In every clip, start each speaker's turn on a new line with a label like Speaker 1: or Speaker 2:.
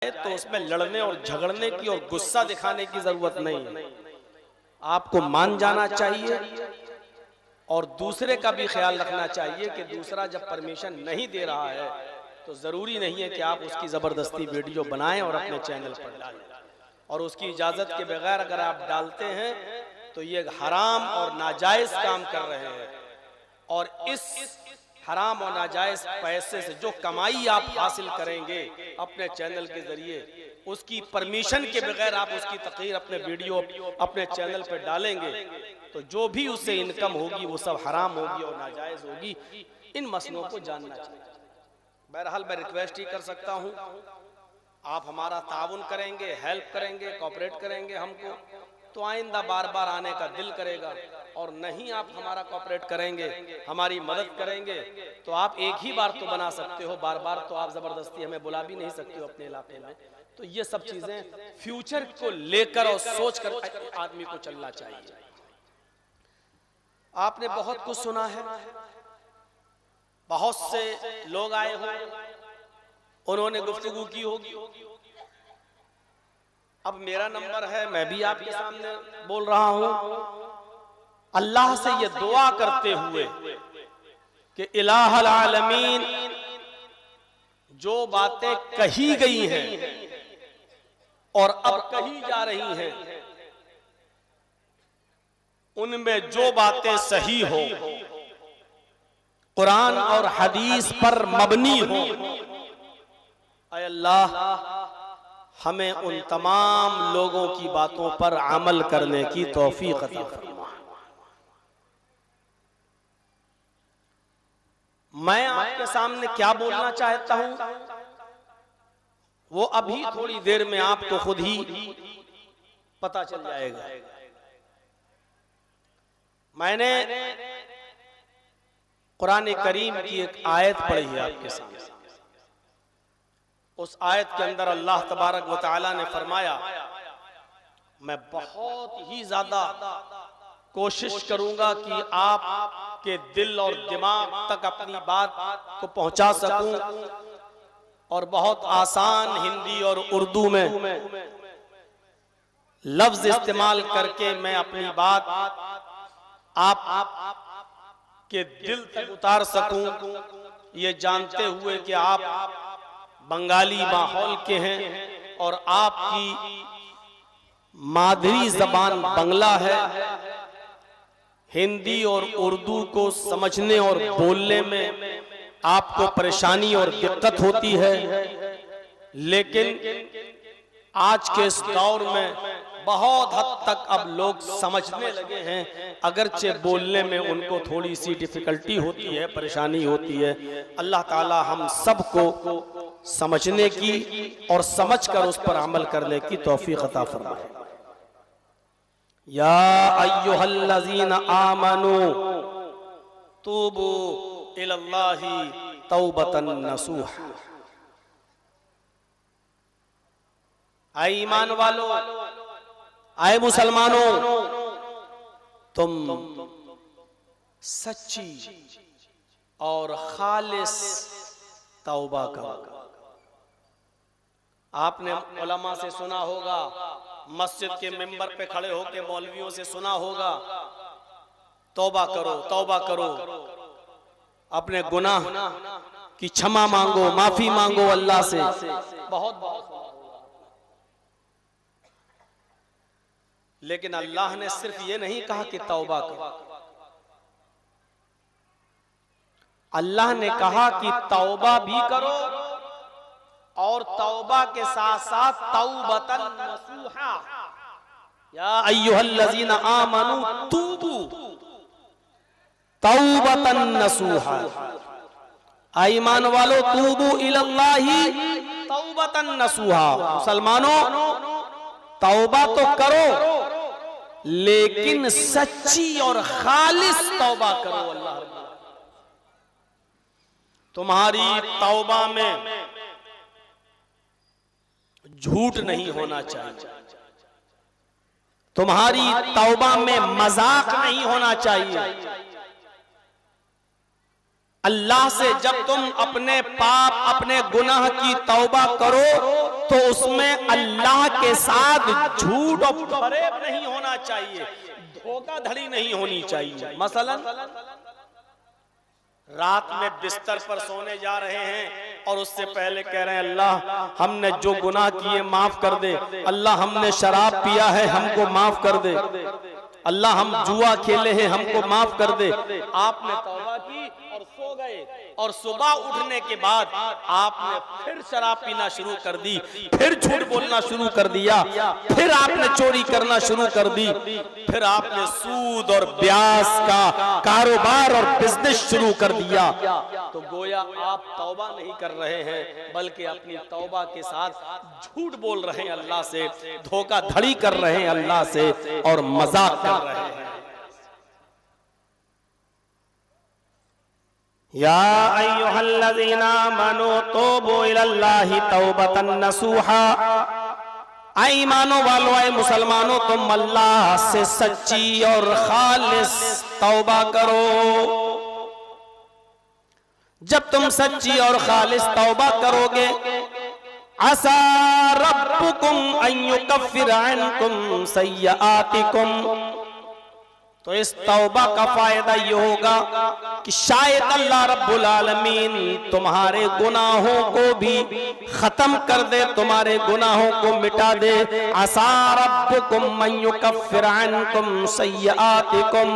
Speaker 1: तो उसमें लड़ने और झगड़ने की और गुस्सा दिखाने की जरूरत नहीं है। आपको मान जाना चाहिए और दूसरे का भी ख्याल रखना चाहिए कि दूसरा जब परमिशन नहीं दे रहा है तो जरूरी नहीं है कि आप उसकी जबरदस्ती वीडियो बनाएं और अपने चैनल पर डालें। और उसकी इजाजत के बगैर अगर आप डालते हैं तो ये हराम और नाजायज काम कर रहे हैं। और इस हराम और नाजायज पैसे से जो कमाई आप हासिल करेंगे अपने चैनल के जरिए, उसकी परमिशन के बगैर आप उसकी तकरीर अपने वीडियो अपने चैनल पर डालेंगे तो जो भी उससे इनकम होगी वो सब हराम होगी और नाजायज होगी। इन मसलों को जानना चाहिए। बहरहाल मैं रिक्वेस्ट ही कर सकता हूँ, आप हमारा ताउन करेंगे, हेल्प करेंगे, कोऑपरेट करेंगे हमको, तो आइंदा बार बार आने का दिल करेगा। और नहीं आप हमारा कोऑपरेट करेंगे, हमारी मदद करेंगे, तो आप एक ही बार तो बना सकते हो, बार बार तो आप जबरदस्ती हमें बुला भी नहीं सकते हो अपने इलाके में। तो ये सब चीजें फ्यूचर को लेकर और सोच कर आदमी को चलना चाहिए। आपने बहुत कुछ सुना है, बहुत से लोग आए हो, उन्होंने गुफ्तगू की होगी। अब मेरा नंबर है, मैं भी आपके सामने बोल रहा हूं, अल्लाह से ये दुआ करते हुए कि इलाहुल आलमीन जो बातें कही गई हैं और अब कही जा रही हैं उनमें जो बातें सही हो, कुरान और हदीस पर मबनी हो, ऐ अल्लाह हमें उन तमाम लोगों की बातों पर अमल करने की तौफीक अता फरमा। मैं आपके सामने क्या बोलना चाहता हूं वो अभी थोड़ी देर में आपको खुद ही पता चल जाएगा। मैंने कुरान करीम की एक आयत पढ़ी है आपके सामने। उस आयत के अंदर अल्लाह तबारक व तआला ने फरमाया, मैं बहुत ही ज्यादा कोशिश करूंगा कि आपके दिल और दिमाग तक अपनी बात को पहुंचा सकूं और बहुत आसान हिंदी और उर्दू में लफ्ज इस्तेमाल करके मैं अपनी बात आप के दिल तक उतार सकूं, ये जानते हुए कि आप बंगाली माहौल के हैं और आपकी मादरी जबान बंगला है। हिंदी और उर्दू को समझने और बोलने में आपको परेशानी और दिक्कत होती है, लेकिन आज के इस दौर में बहुत हद तक अब लोग समझने लगे हैं, अगरचे बोलने में उनको थोड़ी सी डिफिकल्टी होती है, परेशानी होती है। अल्लाह ताला हम सबको समझने की और समझकर उस पर अमल करने की तौफीक अता फरमाए। या अय्युहल्लज़ीना आमनू तूबू इलल्लाहि तौबतन नसूहा। आए ईमान वालो, आए मुसलमानों, तुम सच्ची और खालिस तौबा करो। आपने उलमा से सुना होगा, मस्जिद के मिंबर पे खड़े होकर मौलवियों से सुना होगा, तौबा करो, तौबा करो, अपने गुनाह की क्षमा मांगो, माफी मांगो अल्लाह से। बहुत बहुत, लेकिन अल्लाह ने सिर्फ ये नहीं कहा कि तौबा करो, अल्लाह ने कहा कि तौबा भी करो और तौबा के साथ साथ तौबतन नसूहा। या अय्युहल्लज़ीना आमनू तूबू तौबतन नसूहा। ईमान वालो, तूबू इलल्लाही तौबतन नसूहा। मुसलमानों, तौबा तो करो लेकिन सच्ची और खालिस तौबा करो। अल्लाह तुम्हारी तौबा में झूठ नहीं होना चाहिए, तुम्हारी तौबा में मजाक नहीं होना चाहिए, अल्लाह से जब तुम अपने पाप अपने गुनाह की तौबा करो तो उसमें अल्लाह के साथ झूठ और फरेब नहीं होना चाहिए, धोखाधड़ी नहीं होनी चाहिए। मसलन रात में बिस्तर पर सोने जा रहे हैं और उससे पहले कह रहे हैं अल्लाह हमने जो गुनाह किए माफ कर दे, अल्लाह हमने शराब पिया है हमको माफ कर दे, अल्लाह हम जुआ खेले हैं हमको माफ कर दे। आपने तौबा की और सो गए और सुबह उठने के बाद आपने फिर शराब पीना शुरू कर दी, फिर झूठ बोलना शुरू कर दिया, फिर आपने चोरी करना शुरू कर दी, फिर आपने सूद और ब्याज का कारोबार और बिजनेस शुरू कर दिया, तो गोया आप तौबा नहीं कर रहे हैं बल्कि अपनी तौबा के साथ झूठ बोल रहे हैं अल्लाह से, धोखाधड़ी कर रहे हैं अल्लाह से और मजाक कर रहे हैं। या अय्युहल्लज़ीना आमनू तूबू इलल्लाहि तौबतन नसूहा, ऐ ईमानो वालों ऐ मुसलमानों तुम अल्लाह से सच्ची और खालिस तौबा करो। जब तुम सच्ची और खालिस तौबा करोगे असा रब्बुकुम अन युकफ्फिर अन्कुम सय्यआतिकुम, तो इस तौबा का फायदा ये होगा कि शायद अल्लाह रब्बुल आलमीन तुम्हारे गुनाहों को भी खत्म कर दे, तुम्हारे गुनाहों को मिटा दे। असा रब्बुकुम मन युकफ्फिर अन्कुम सय्यआतिकुम,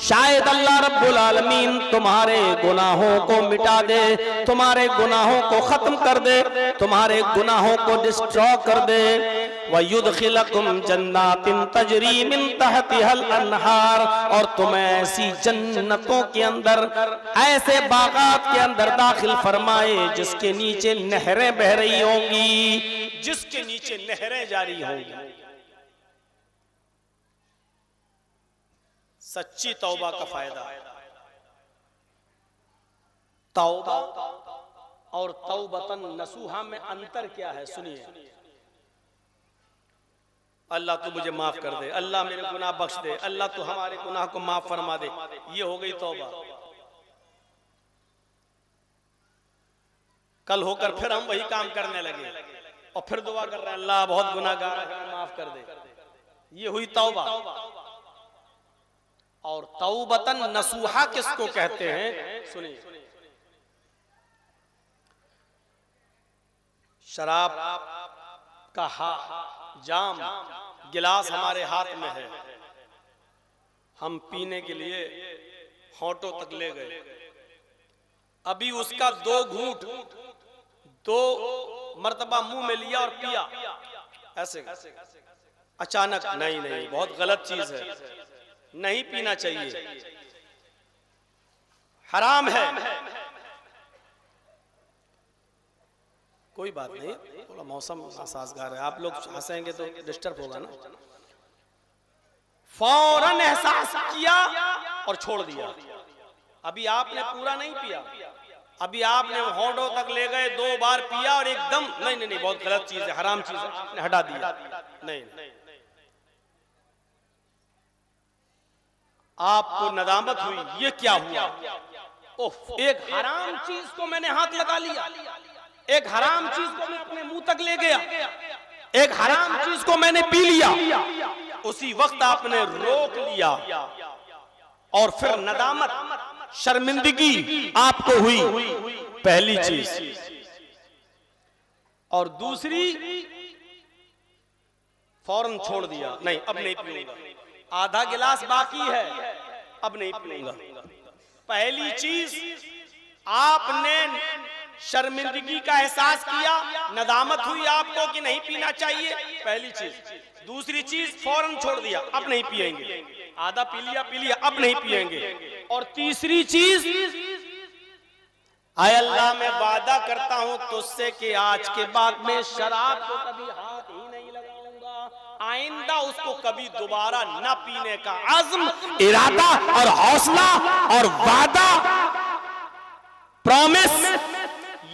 Speaker 1: शायद अल्लाह रब्बुल आलमीन तुम्हारे गुनाहों को मिटा दे, तुम्हारे गुनाहों को खत्म कर दे, तुम्हारे गुनाहों को डिस्ट्रॉय कर दे। वयुदखिलकुम जन्नातिन तजरी मिन तहतिहल अनहार, और तुम्हें ऐसी जन्नतों के अंदर ऐसे बागात के अंदर दाखिल फरमाए जिसके नीचे नहरें बह रही होंगी, जिसके नीचे नहरें जारी होंगी। सच्ची तौबा का फायदा। तौबा और तौबतन नसूहा में अंतर क्या है सुनिए। अल्लाह तू मुझे माफ कर दे, अल्लाह मेरे गुनाह बख्श दे, अल्लाह तू हमारे गुनाह को माफ फरमा दे, ये हो गई तौबा। कल होकर फिर हम वही काम करने लगे और फिर दुआ कर रहे हैं अल्लाह बहुत गुनाहगार है माफ कर दे, ये हुई तौबा। और तौबतन नसूहा किसको कहते हैं सुनिए। शराब का जाम गिलास हमारे हाथ में है, हम पीने के लिए होठों तक ले गए, अभी उसका 2 घूंट 2 मर्तबा मुंह में लिया और पिया ऐसे अचानक, नहीं नहीं बहुत गलत चीज है, नहीं पीना चाहिए, हराम है। कोई बात नहीं, थोड़ा मौसम साजगार है, आप लोग हंसेंगे तो डिस्टर्ब होगा ना। फौरन एहसास किया और छोड़ दिया। अभी आपने पूरा नहीं पिया, अभी आपने होठों तक ले गए, 2 बार पिया और एकदम नहीं नहीं नहीं बहुत गलत चीज है, हराम चीज है, आपने हटा दिया। नहीं, आपको नदामत हुई, ये क्या हुआ, ओह एक हराम चीज को मैंने हाथ लगा लिया, एक हराम चीज को मैं अपने मुंह तक ले गया, एक हराम चीज को मैंने पी लिया। उसी वक्त आपने रोक लिया और फिर नदामत शर्मिंदगी आपको हुई, पहली चीज। और दूसरी फौरन छोड़ दिया, नहीं अब नहीं पीऊंगा, आधा गिलास बाकी है अब नहीं पीऊंगा। पहली चीज आपने शर्मिंदगी का एहसास किया, नदामत हुई आपको कि नहीं पीना चाहिए, पहली चीज। दूसरी चीज फौरन छोड़ दिया, अब नहीं पिएंगे, आधा पी लिया अब नहीं पिएंगे। और तीसरी चीज, आय अल्लाह मैं वादा करता हूं तुझसे कि आज के बाद में शराब को कभी हाथ ही नहीं लगाऊंगा, आइंदा उसको कभी दोबारा न पीने का अज़्म, इरादा और हौसला और वादा, प्रॉमिस,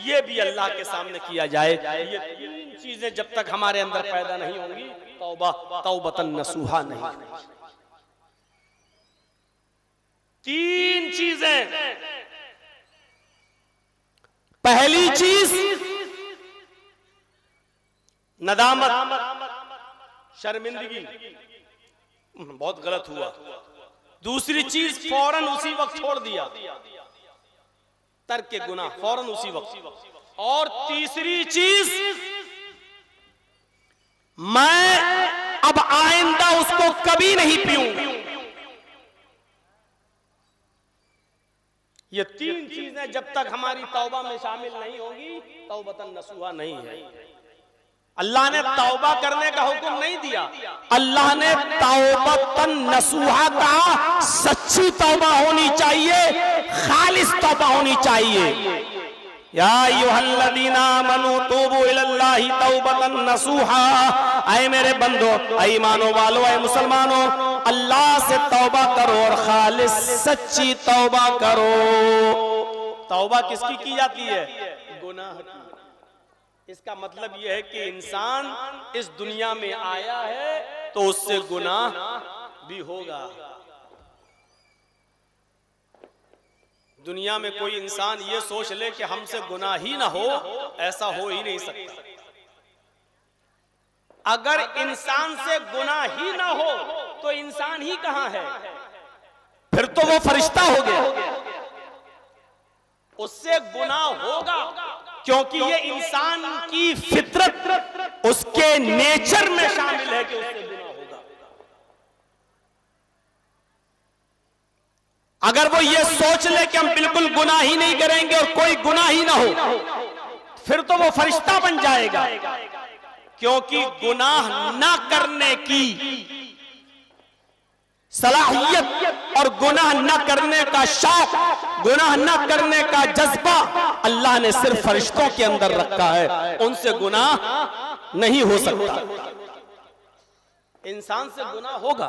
Speaker 1: ये भी अल्लाह के सामने किया जाए। ये 3 चीजें जब तक हमारे अंदर पैदा नहीं होंगी, तौबा तौबतन नसूहा नहीं। 3 चीजें पहली चीज नदामत, शर्मिंदगी, बहुत गलत हुआ। दूसरी चीज फौरन उसी वक्त छोड़ दिया, तर्क के गुनाह फौरन उसी वक्त। और तीसरी चीज, मैं अब आइंदा उसको कभी नहीं पीऊंगा। ये तीन चीजें जब तक हमारी तौबा में शामिल नहीं होंगी, तौबतन नसूहा नहीं है। अल्लाह ने तौबा करने का हुक्म नहीं दिया, अल्लाह ने तौबतन नसूहा कहा। सच्ची तौबा होनी चाहिए, खालिस तौबा होनी चाहिए। या अय्युहल्लज़ीना आमनू तूबू इलल्लाहि तौबतन नसूहा। ऐ मेरे बंदो, ऐ ईमानो वालो, ऐ मुसलमानों, अल्लाह से तौबा करो और खालिस सच्ची तौबा करो। तौबा किसकी की जाती है? गुनाह की। इसका मतलब यह है कि इंसान इस दुनिया में आया है तो उससे गुनाह भी होगा। दुनिया में कोई इंसान ये सोच ले कि हमसे गुनाह ही ना हो, ऐसा हो ही नहीं सकता। अगर इंसान से गुनाह ही ना हो तो इंसान ही कहां है? फिर तो वो फरिश्ता हो गया। उससे गुनाह होगा क्योंकि ये इंसान की फितरत, उसके नेचर में शामिल है कि उससे गुनाह होगा। अगर वो ये सोच ले कि हम बिल्कुल गुनाह ही नहीं करेंगे और कोई गुनाह ही ना हो, फिर तो वो फरिश्ता बन जाएगा। क्योंकि गुनाह ना करने की सलाहियत और गुनाह न करने का शौक, गुनाह न करने का जज्बा अल्लाह ने सिर्फ फरिश्तों के अंदर रखा है। उनसे गुनाह नहीं हो सकता। इंसान से गुनाह होगा,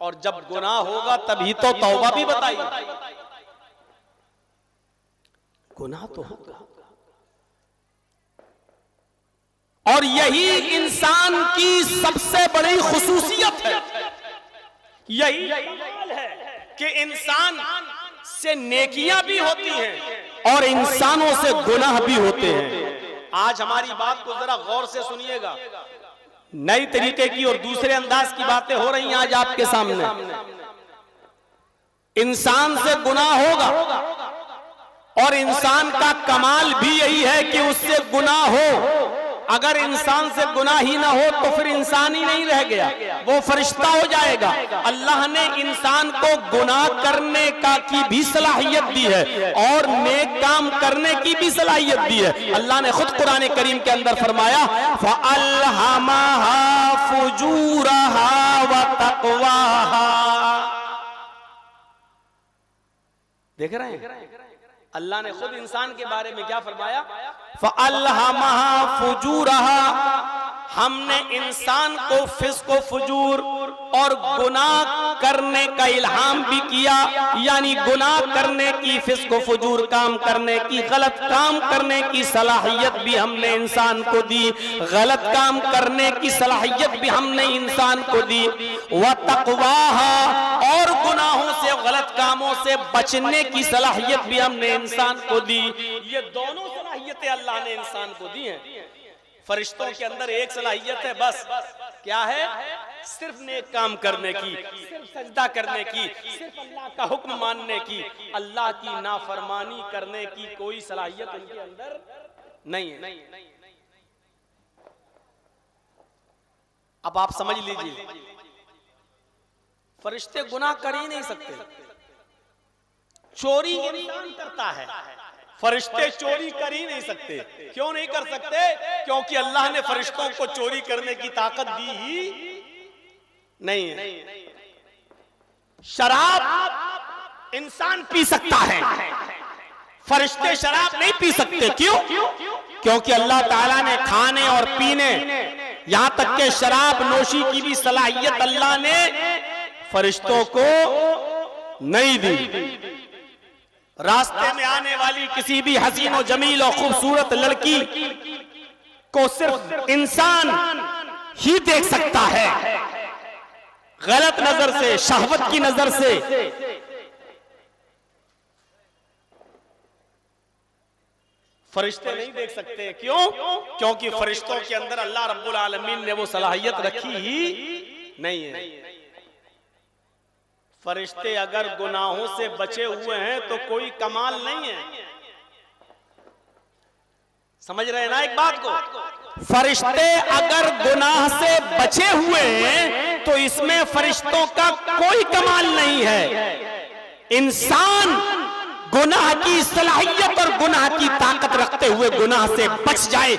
Speaker 1: और जब गुनाह होगा तभी तो तौबा भी बताई। गुनाह तो होगा, और यही इंसान की सबसे बड़ी खुसूसियत है। यही कमाल है कि इंसान से नेकियां भी होती हैं और इंसानों से गुनाह भी होते हैं। आज हमारी बात को जरा गौर से सुनिएगा। नई तरीके की और दूसरे अंदाज की बातें हो रही हैं आज आपके सामने। इंसान से गुनाह होगा और इंसान का कमाल भी यही है कि उससे गुनाह हो। अगर इंसान से गुनाह ही ना हो तो फिर इंसान ही नहीं रह गया, वो फरिश्ता हो जाएगा। अल्लाह ने इंसान को गुनाह करने का की भी सलाहियत दी है और नेक काम करने की भी सलाहियत दी है। अल्लाह ने खुद कुरान करीम के अंदर फरमाया, फ़अल्हमहा फुजूरहा व तक़वाहा। देख रहे हैं अल्लाह ने खुद इंसान के बारे में क्या फरमाया? फ़अल्हमहा फुजूरहा, हमने इंसान को फिस्क व फुजूर और गुनाह करने का इल्हाम भी किया। यानी गुनाह करने की, फिस्क व फुजूर काम करने की, गलत काम करने की सलाहियत भी हमने इंसान को दी। गलत काम करने की सलाहियत भी हमने इंसान को दी। व तक़वाहा, और गुनाहों से, गलत कामों से बचने की सलाहियत भी हमने इंसान को दी। ये दोनों सलाहियतें अल्लाह ने इंसान को दी हैं। फरिश्तों के अंदर एक सलाहियत है बस, क्या है? सिर्फ नेक काम करने की, सिर्फ सजदा करने की, सिर्फ अल्लाह का हुक्म मानने की। अल्लाह की नाफरमानी करने की कोई सलाहियत उनके अंदर नहीं है। अब आप समझ लीजिए, फरिश्ते गुनाह कर ही नहीं सकते। चोरी इंसान करता है, फरिश्ते चोरी कर ही नहीं सकते। क्यों नहीं कर सकते? क्योंकि अल्लाह ने फरिश्तों को चोरी करने की ताकत दी ही नहीं है। शराब इंसान पी सकता है, फरिश्ते शराब नहीं पी सकते। क्यों? क्योंकि अल्लाह ताला ने खाने और पीने, यहां तक के शराब नोशी की भी सलाहियत अल्लाह ने फरिश्तों को नहीं दी। रास्ते में आने वाली किसी भी हसीन और जमील और खूबसूरत लड़की को सिर्फ इंसान ही देख सकता है, गलत नजर से, शहवत की नजर से। फरिश्ते नहीं देख सकते। क्यों? क्योंकि फरिश्तों के अंदर अल्लाह रब्बुल आलमीन ने वो सलाहियत रखी ही नहीं है। फरिश्ते अगर गुनाहों से बचे हुए हैं तो कोई कमाल नहीं है। समझ रहे हैं ना एक बात को? फरिश्ते अगर गुनाह से बचे हुए हैं तो इसमें फरिश्तों का कोई कमाल नहीं है। इंसान गुनाह की सलाहियत और गुनाह की ताकत रखते हुए गुनाह से बच जाए,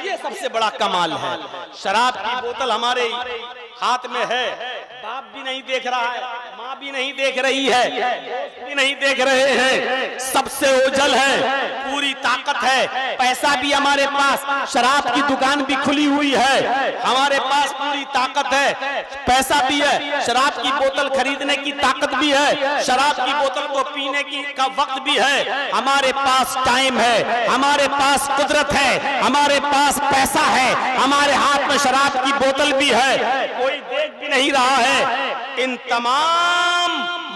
Speaker 1: ये सबसे बड़ा कमाल है। शराब की बोतल हमारे हाथ में है, बाप भी नहीं देख रहा है, माँ भी नहीं देख रही है, दोस्त भी नहीं देख रहे हैं, सबसे ओझल है, पूरी ताकत है, पैसा भी हमारे पास, शराब की दुकान भी खुली हुई है, हमारे पास पूरी ताकत है, पैसा भी है, शराब की बोतल खरीदने की ताकत भी है, शराब की बोतल को पीने की का वक्त भी है, हमारे पास टाइम है, हमारे पास कुदरत है, हमारे पास पैसा है, हमारे हाथ में शराब की बोतल भी है, कोई देख भी नहीं रहा है। इन तमाम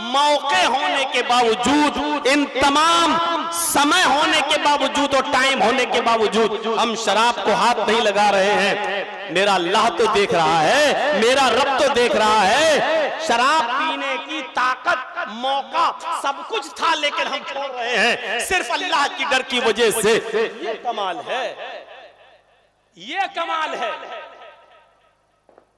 Speaker 1: मौके होने के बावजूद, इन तमाम समय होने के बावजूद और टाइम होने के बावजूद हम शराब को हाथ नहीं लगा रहे हैं। मेरा अल्लाह तो देख रहा है, मेरा रब तो देख रहा है। शराब पीने की ताकत, मौका सब कुछ था, लेकिन हम छोड़ रहे हैं सिर्फ अल्लाह की डर की वजह से। ये कमाल है, ये कमाल है।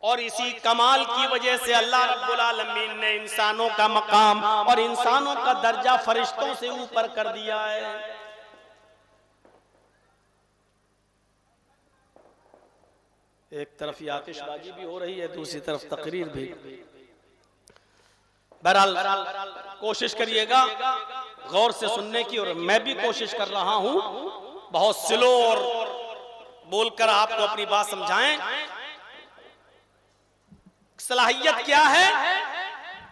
Speaker 1: और इसी कमाल की वजह से अल्लाह रब्बुल आलमीन ने इंसानों का मकाम और इंसानों का दर्जा फरिश्तों से ऊपर कर दिया है। एक तरफ ये आतिशबाजी भी हो रही है, दूसरी तरफ तकरीर भी। बहरहाल कोशिश करिएगा गौर से सुनने की, और मैं भी कोशिश कर रहा हूं बहुत स्लो और बोलकर आपको अपनी बात समझाएं। सलाहियत क्या है?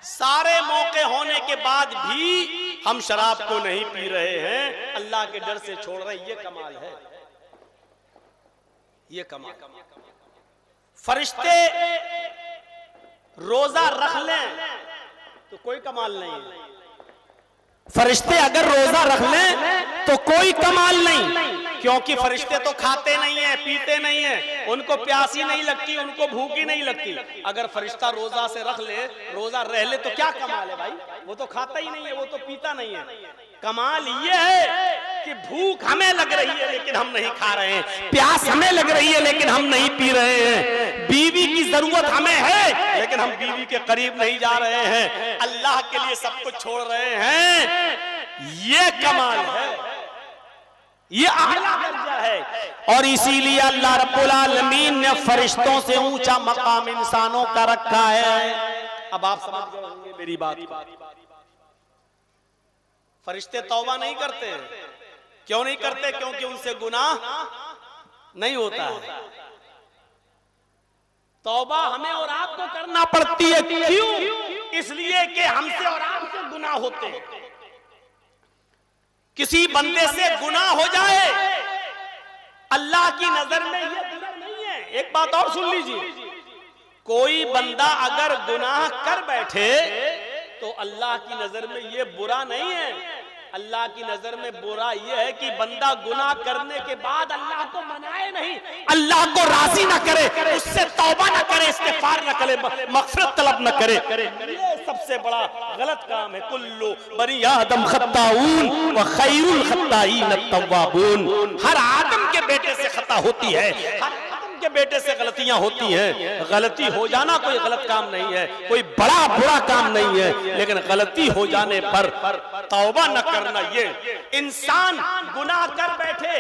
Speaker 1: सारे मौके होने के बाद भी हम शराब को नहीं पी रहे हैं, अल्लाह के डर से छोड़ रहे हैं। ये कमाल है, ये कमाल। फरिश्ते रोजा रख लें तो कोई कमाल नहीं है। फरिश्ते अगर रोजा रख लें तो कोई कमाल नहीं, क्योंकि फरिश्ते तो खाते नहीं है, पीते नहीं है, उनको प्यास ही नहीं लगती, उनको भूख ही नहीं लगती। अगर फरिश्ता रोजा से रख ले, रोजा रह ले तो क्या कमाल है भाई? वो तो खाता ही नहीं है, वो तो पीता नहीं है। कमाल ये है कि भूख हमें लग रही है लेकिन हम नहीं खा रहे हैं, प्यास हमें लग रही है लेकिन हम नहीं पी रहे हैं, बीवी की जरूरत हमें है लेकिन हम बीवी के करीब नहीं जा रहे हैं, अल्लाह के लिए सब कुछ छोड़ रहे हैं। ये कमाल है, ये आला दर्जा है। और इसीलिए अल्लाह रब्बुल आलमीन ने फरिश्तों से ऊंचा मकाम इंसानों का रखा है। अब आप समझ गए होंगे मेरी बात। फरिश्ते तौबा नहीं करते हैं। क्यों नहीं करते? क्योंकि उनसे गुनाह नहीं होता है। तौबा हमें और आपको करना पड़ती है। क्यों? इसलिए कि हमसे और आपसे गुनाह होते हैं। किसी बंदे से गुनाह हो जाए, अल्लाह की नजर में ये बुरा नहीं है। एक बात और सुन लीजिए, कोई बंदा अगर गुनाह कर बैठे तो अल्लाह की नजर में ये बुरा नहीं है। अल्लाह की नजर में बुरा ये है कि बंदा गुनाह करने के बाद अल्लाह को मनाए नहीं, अल्लाह को राजी ना करे, उससे तौबा ना करे, इस्तिगफार ना करे, मग़फ़िरत तलब ना करे। ये सबसे बड़ा गलत काम है। कुल्लु बनी आदम खत्ताऊन व खैरुल खत्ताईन अत-तव्वाबून। हर आदम के बेटे से खता होती है, हर के बेटे से गलतियां होती हैं। गलती हो जाना कोई गलत काम नहीं है, कोई बड़ा बुरा काम नहीं है, लेकिन गलती हो जाने पर तौबा न करना, ये इंसान गुनाह कर बैठे,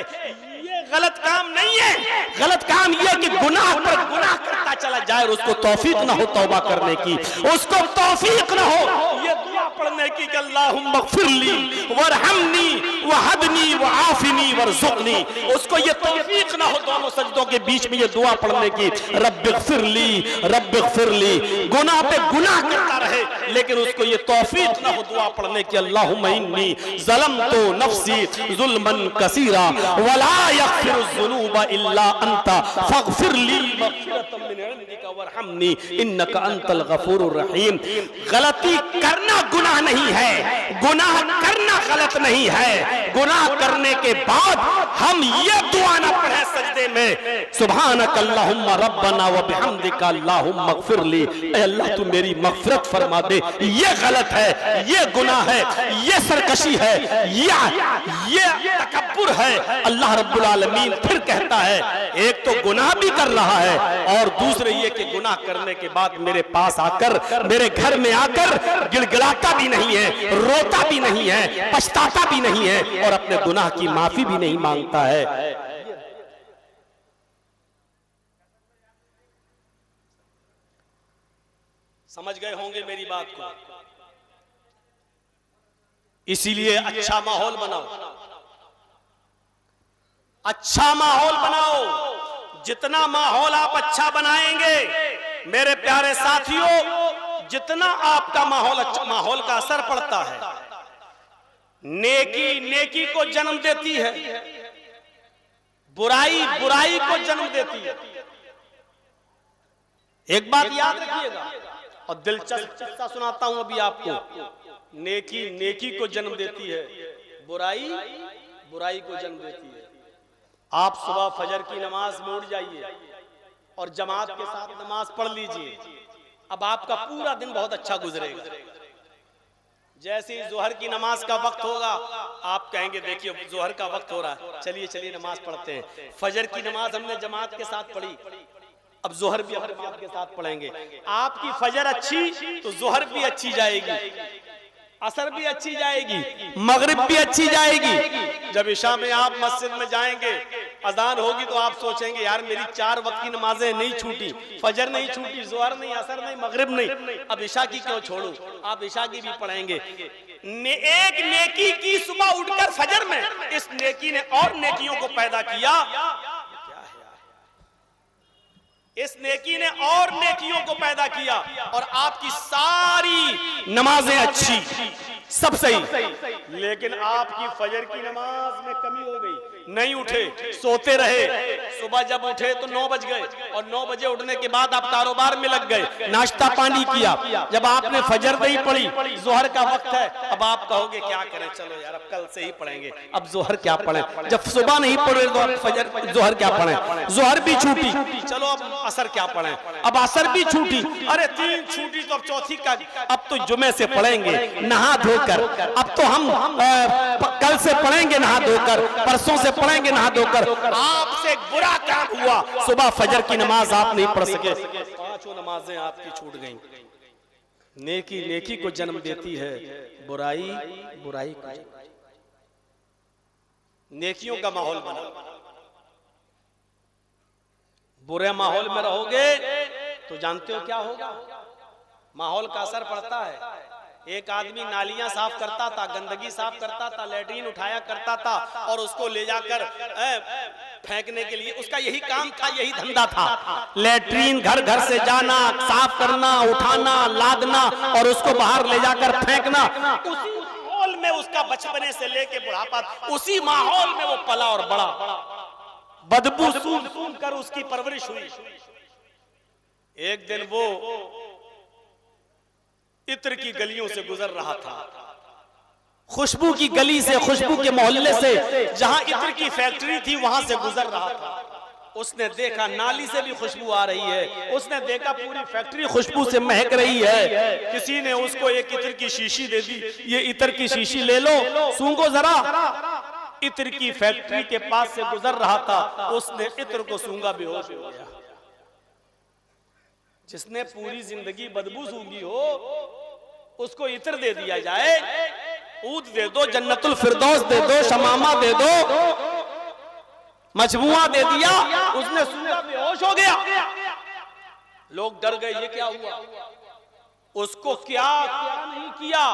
Speaker 1: ये गलत काम नहीं है। गलत काम ये कि गुनाह पर गुनाह करता चला जाए और उसको तौफीक ना हो तौबा करने की, उसको तौफीक ना हो ये दुआ पढ़ने की कि अल्लाहुम्मा ग़फ़िरली वरहमनी वहदनी वआफ़िनी वरज़ुक़नी, उसको ये तौफीक ना हो दोनों सजदों के बीच में ये दुआ पढ़ने की, रब्बिग़फ़िरली रब्बिग़फ़िरली। गुनाह पे गुनाह करता रहे लेकिन उसको ये तौफीक ना हो दुआ पढ़ने की, अल्लाहुम्मा इन्नी ज़लमतु नफ्सी ज़ुल्मन कसीरा वला यग़फिरुज़्ज़ुनूबा इल्ला अंता फ़ग़फ़िर ली मग़फ़िरतम मिन इंदिका वरहमनी इन्नका अंतल गफ़ूरुर रहीम। गलती करना गुनाह नहीं है, गुनाह करना गलत नहीं है। गुनाह करने के बाद हम ये दुआ ना पढ़े सजदे में, सुब्हानक अल्लाहुम्मा रब्बना व बिहम्दिका अल्लाहुम्मा मग़फ़िर ली, ऐ अल्लाह तू मेरी मग़फ़िरत फरमा दे। ये गलत है, ये गुनाह है, ये सरकशी है, ये तकब्बुर है। अल्लाह रब्बुल आलमीन फिर कहता है एक तो गुनाह भी कर रहा है और दूसरे ये कि गुनाह करने के बाद मेरे पास आकर, मेरे घर में आकर गिड़गिड़ाता भी नहीं है, रोता भी नहीं है, पछताता भी नहीं है और अपने गुनाह की माफी भी नहीं मांगता है। समझ गए होंगे मेरी बात को। इसीलिए अच्छा माहौल बनाओ, अच्छा माहौल बनाओ। जितना माहौल आप अच्छा बनाएंगे मेरे प्यारे साथियों, जितना आपका माहौल अच्छा, माहौल का असर पड़ता है। नेकी नेकी को जन्म देती है, बुराई बुराई को जन्म देती है। एक बात याद रखिएगा और दिलचस्प किस्सा सुनाता हूं अभी आपको। नेकी नेकी को जन्म देती है, बुराई बुराई को जन्म देती है। आप सुबह फजर की नमाज में उठ जाइए और जमात के साथ नमाज पढ़ लीजिए। अब आपका पूरा दिन बहुत अच्छा गुजरेगा। जैसे ही जोहर की नमाज का वक्त होगा आप कहेंगे देखिए जोहर का वक्त हो रहा है, चलिए चलिए नमाज पढ़ते हैं। फजर की नमाज हमने जमात के साथ पढ़ी, अब जोहर भी हम जमात के साथ पढ़ेंगे। आपकी फजर अच्छी तो जोहर भी अच्छी जाएगी, असर भी अच्छी जाएगी, मगरिब भी अच्छी जाएगी। जब इशा में आप मस्जिद में जाएंगे, अजान होगी तो आप सोचेंगे यार मेरी 4 वक्त की नमाजें नहीं छूटी, फजर नहीं छूटी, जोहर नहीं, असर नहीं, मगरिब नहीं, अब इशा की क्यों छोड़ूं। आप इशा की भी पढ़ेंगे। एक नेकी की सुबह उठकर फजर में, इस नेकी ने और नेकियों को पैदा किया। इस नेकी ने और नेकियों को पैदा किया और आपकी सारी नमाजें अच्छी, सब सही। लेकिन आपकी फजर की नमाज में कमी हो गई, नहीं उठे, सोते रहे। सुबह जब उठे तो 9 बज गए और 9 बजे उठने के बाद आप कारोबार में लग गए, नाश्ता पानी किया। जब आपने फजर नहीं पढ़ी, जोहर का वक्त है, अब आप कहोगे क्या करें, चलो यार अब कल से ही पढ़ेंगे। अब जोहर क्या पढ़ें, जब सुबह नहीं पढ़े तो अब फजर जोहर क्या पढ़ें। जोहर भी छूटी, चलो अब असर क्या पढ़ें, अब असर भी छूटी, अरे 3 छूटी तो अब चौथी का, अब तो जुमे से पढ़ेंगे नहा धोकर, अब तो हम कल से पढ़ेंगे नहा धोकर, परसों से पढ़ेंगे नहा धोकर। आपसे एक बुरा काम हुआ, सुबह फजर की नमाज आप नहीं पढ़ सके, 5 नमाजें आपकी छूट गईं। नेकी नेकी को जन्म देती है, बुराई बुराई को। नेकियों का माहौल बना। बुरे माहौल में रहोगे तो जानते हो क्या होगा, माहौल का असर पड़ता है। एक आदमी नालियां साफ करता था, गंदगी साफ करता था, लैट्रीन उठाया करता था और उसको ले जाकर फेंकने के लिए, उसका यही काम था, यही धंधा था। लैट्रीन घर घर से जाना, साफ करना, उठाना, लादना और उसको बाहर ले जाकर फेंकना। उसी माहौल में उसका बचपने से लेके बुढ़ापा, उसी माहौल में वो पला और बड़ा। बदबू सूंघ कर उसकी परवरिश हुई। एक दिन वो इत्र की गलियों से गुजर रहा था, खुशबू की गली से, खुशबू के मोहल्ले से, जहां इत्र की फैक्ट्री थी वहां से गुजर रहा था। उसने देखा नाली से भी खुशबू आ रही है, उसने देखा पूरी फैक्ट्री खुशबू से महक रही है। किसी ने उसको एक इत्र की शीशी दे दी, ये इत्र की शीशी ले लो, सूंघो जरा। इत्र की फैक्ट्री के पास से गुजर रहा था, उसने इत्र को सूंघा, बेहोश हो गया। जिसने पूरी जिंदगी बदबू सूंघी हो उसको इत्र दे दिया जाए, ऊद दे दो, जन्नतुल फिरदौस दे दो, शमामा दे दो, मजमुआ दे दिया, उसने सूंघा, बेहोश हो गया। लोग डर गए, ये क्या हुआ। उसको क्या नहीं किया।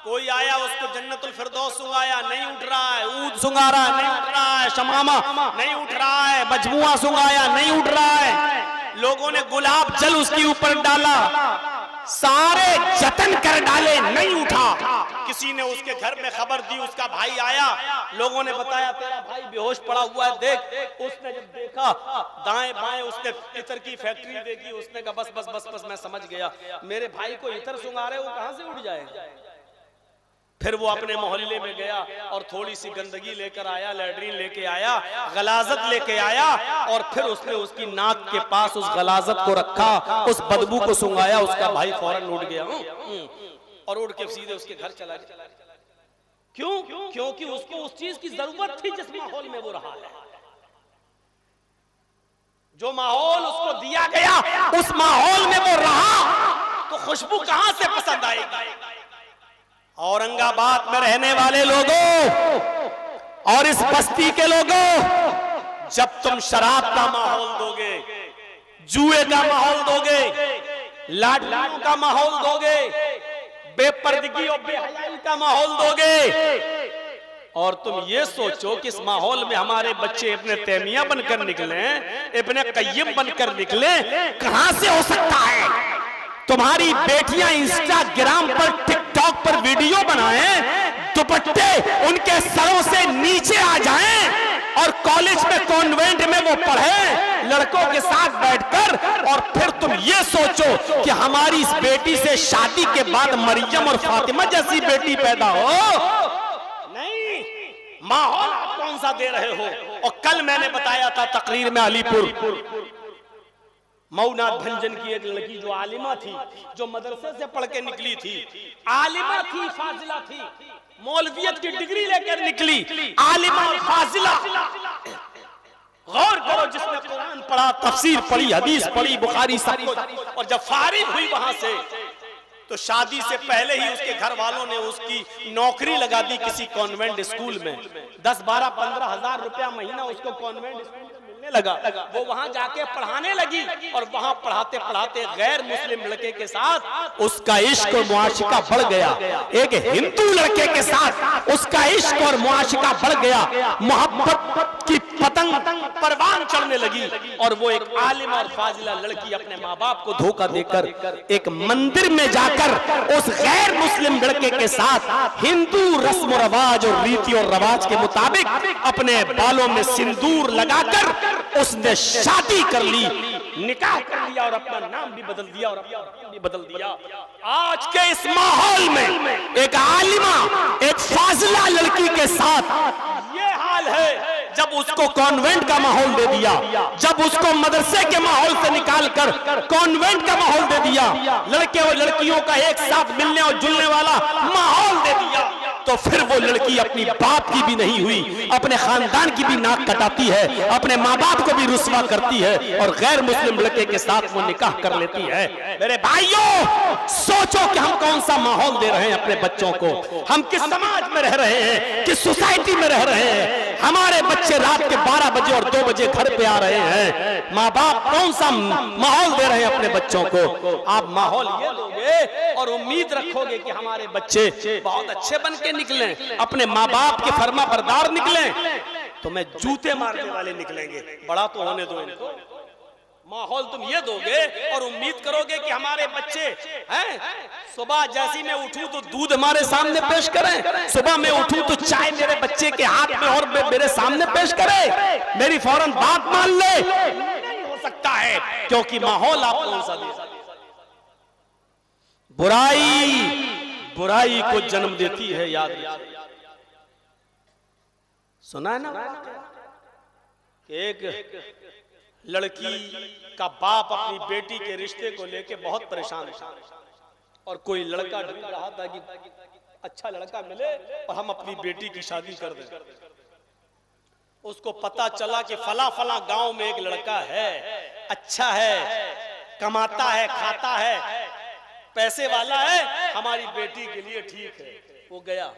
Speaker 1: कोई आया उसको जन्नतुल फिरदौस सुंघाया, नहीं उठ रहा है, ऊद सुंघा रहा है, नहीं उठ रहा है, शमामा नहीं उठ रहा है, मजमुआ सुंघाया, नहीं उठ रहा है। लोगों ने गुलाब जल उसके ऊपर डाला, सारे जतन कर डाले, नहीं उठा। किसी ने उसके घर में खबर दी, उसका भाई आया, लोगों ने बताया तेरा भाई बेहोश पड़ा हुआ है, देख। उसने जब देखा दाएं बाएं, उसने इतर की फैक्ट्री देखी, उसने कहा बस बस बस बस मैं समझ गया, मेरे भाई को इतर सुंघा रहे, वो कहां से उठ जाएगा। फिर वो अपने मोहल्ले में गया और थोड़ी सी गंदगी लेकर आया, लैट्रीन लेके आया, गलाजत लेके आया, और फिर उसने उसकी नाक के पास उस गलाजत को रखा, उस बदबू को सुंघाया। उसका भाई फौरन उठ गया और उठ के सीधे उसके घर चला गया। क्यों? क्योंकि उसको उस चीज की जरूरत थी जिस माहौल में वो रहा है। जो माहौल उसको दिया गया, उस माहौल में वो रहा, तो खुशबू कहां से पसंद आएगी। औरंगाबाद में रहने वाले लोगों और इस बस्ती के लोगों, जब तुम शराब का माहौल दोगे, जुए का माहौल दोगे, लाडलाओं का माहौल दोगे, बेपर्दगी और बेहयाई का माहौल दोगे, और तुम ये सोचो कि इस माहौल में हमारे बच्चे इब्ने तैमिया बनकर निकले, इब्ने कय्यम बनकर निकले, कहां से हो सकता है। तुम्हारी बेटियां इंस्टाग्राम पर, टिकटॉक पर वीडियो बनाएं, दुपट्टे उनके सरों से नीचे आ जाएं, और कॉलेज में, कॉन्वेंट में वो पढ़े लड़कों के साथ बैठकर, और फिर तुम ये सोचो कि हमारी इस बेटी से शादी के बाद मरियम और फातिमा जैसी बेटी पैदा हो। नहीं, माहौल आप कौन सा दे रहे हो। और कल मैंने बताया था तकरीर में, अलीपुर मऊनाथ भंजन की एक लड़की जो आलिमा थी, जो मदरसे से पढ़ के निकली थी, आलिमा थी, फाजिला थी, मौलवियत की डिग्री लेकर निकली, आलिमा फाजिला। गौर करो, जिसने कुरान पढ़ा, तफसीर पढ़ी, हदीस पढ़ी, बुखारी सब कुछ, और जब फारिग हुई वहां से, तो शादी से पहले ही उसके घर वालों ने उसकी नौकरी लगा दी किसी कॉन्वेंट स्कूल में। 10-12-15 हजार रुपया महीना उसको कॉन्वेंट स्कूल में मिलने लगा। वो वहां जाके पढ़ाने लगी, और वहां पढ़ाते पढ़ाते गैर मुस्लिम लड़के के साथ उसका इश्क और मुआशिका बढ़ गया। एक हिंदू लड़के के साथ उसका इश्क और मुआशिका बढ़ गया, मोहब्बत की पतंग परवान चढ़ने लगी, और वो एक आलिम और फाजिला लड़की अपने माँ बाप को धोखा देकर एक मंदिर में जाकर उस गैर मुस्लिम लड़के के साथ हिंदू रस्म रवाज और रीति और रवाज के मुताबिक अपने बालों में सिंदूर लगाकर उसने शादी कर ली, निकाह कर लिया, और अपना नाम भी बदल दिया और अपना नाम भी बदल दिया। आज के इस माहौल में एक आलिमा, एक फाजिला लड़की के साथ ये हाल है। जब उसको कॉन्वेंट का माहौल दे दिया, जब उसको मदरसे के माहौल से निकालकर कॉन्वेंट का माहौल दे दिया, लड़के और लड़कियों का एक साथ मिलने और जुलने वाला माहौल दे दिया, तो फिर वो लड़की अपनी बाप की भी नहीं हुई, अपने खानदान की भी नाक कटाती है, अपने माँ बाप को भी रुस्वा करती है, और गैर मुस्लिम लड़के के साथ वो निकाह कर लेती है। मेरे भाइयों, सोचो कि हम कौन सा माहौल दे रहे हैं अपने बच्चों को, हम किस समाज में रह रहे हैं, किस सोसाइटी में रह रहे हैं। हमारे बच्चे रात के 12 बजे और 2 बजे घर पे आ रहे हैं, माँ बाप कौन सा माहौल दे रहे हैं अपने बच्चों को। आप माहौल ये दोगे और उम्मीद रखोगे कि हमारे बच्चे बहुत अच्छे बन के निकले, अपने माँ बाप के फर्मा बरदार निकले, तो मैं जूते मारने वाले निकलेंगे। बड़ा तो होने दो इनको। माहौल तुम ये दोगे और उम्मीद करोगे कि हमारे बच्चे हैं, सुबह जैसी मैं उठूं तो दूध हमारे सामने पेश करें, सुबह मैं उठूं तो चाय मेरे बच्चे के हाथ में और मेरे सामने पेश करे, मेरी फौरन बात मान ले। नहीं हो सकता है, क्योंकि माहौल आप कौन सा दे। बुराई को जन्म देती है, याद रखिए। सुना है ना, एक लड़की का बाप अपनी बेटी के रिश्ते को लेके बहुत परेशान था, और कोई लड़का ढूंढ रहा था कि अच्छा लड़का मिले और हम अपनी बेटी की शादी कर दें। उसको पता चला कि फला फला गांव में एक लड़का है, अच्छा है, कमाता है, खाता है, पैसे वाला है, हमारी बेटी के लिए ठीक है। वो गया,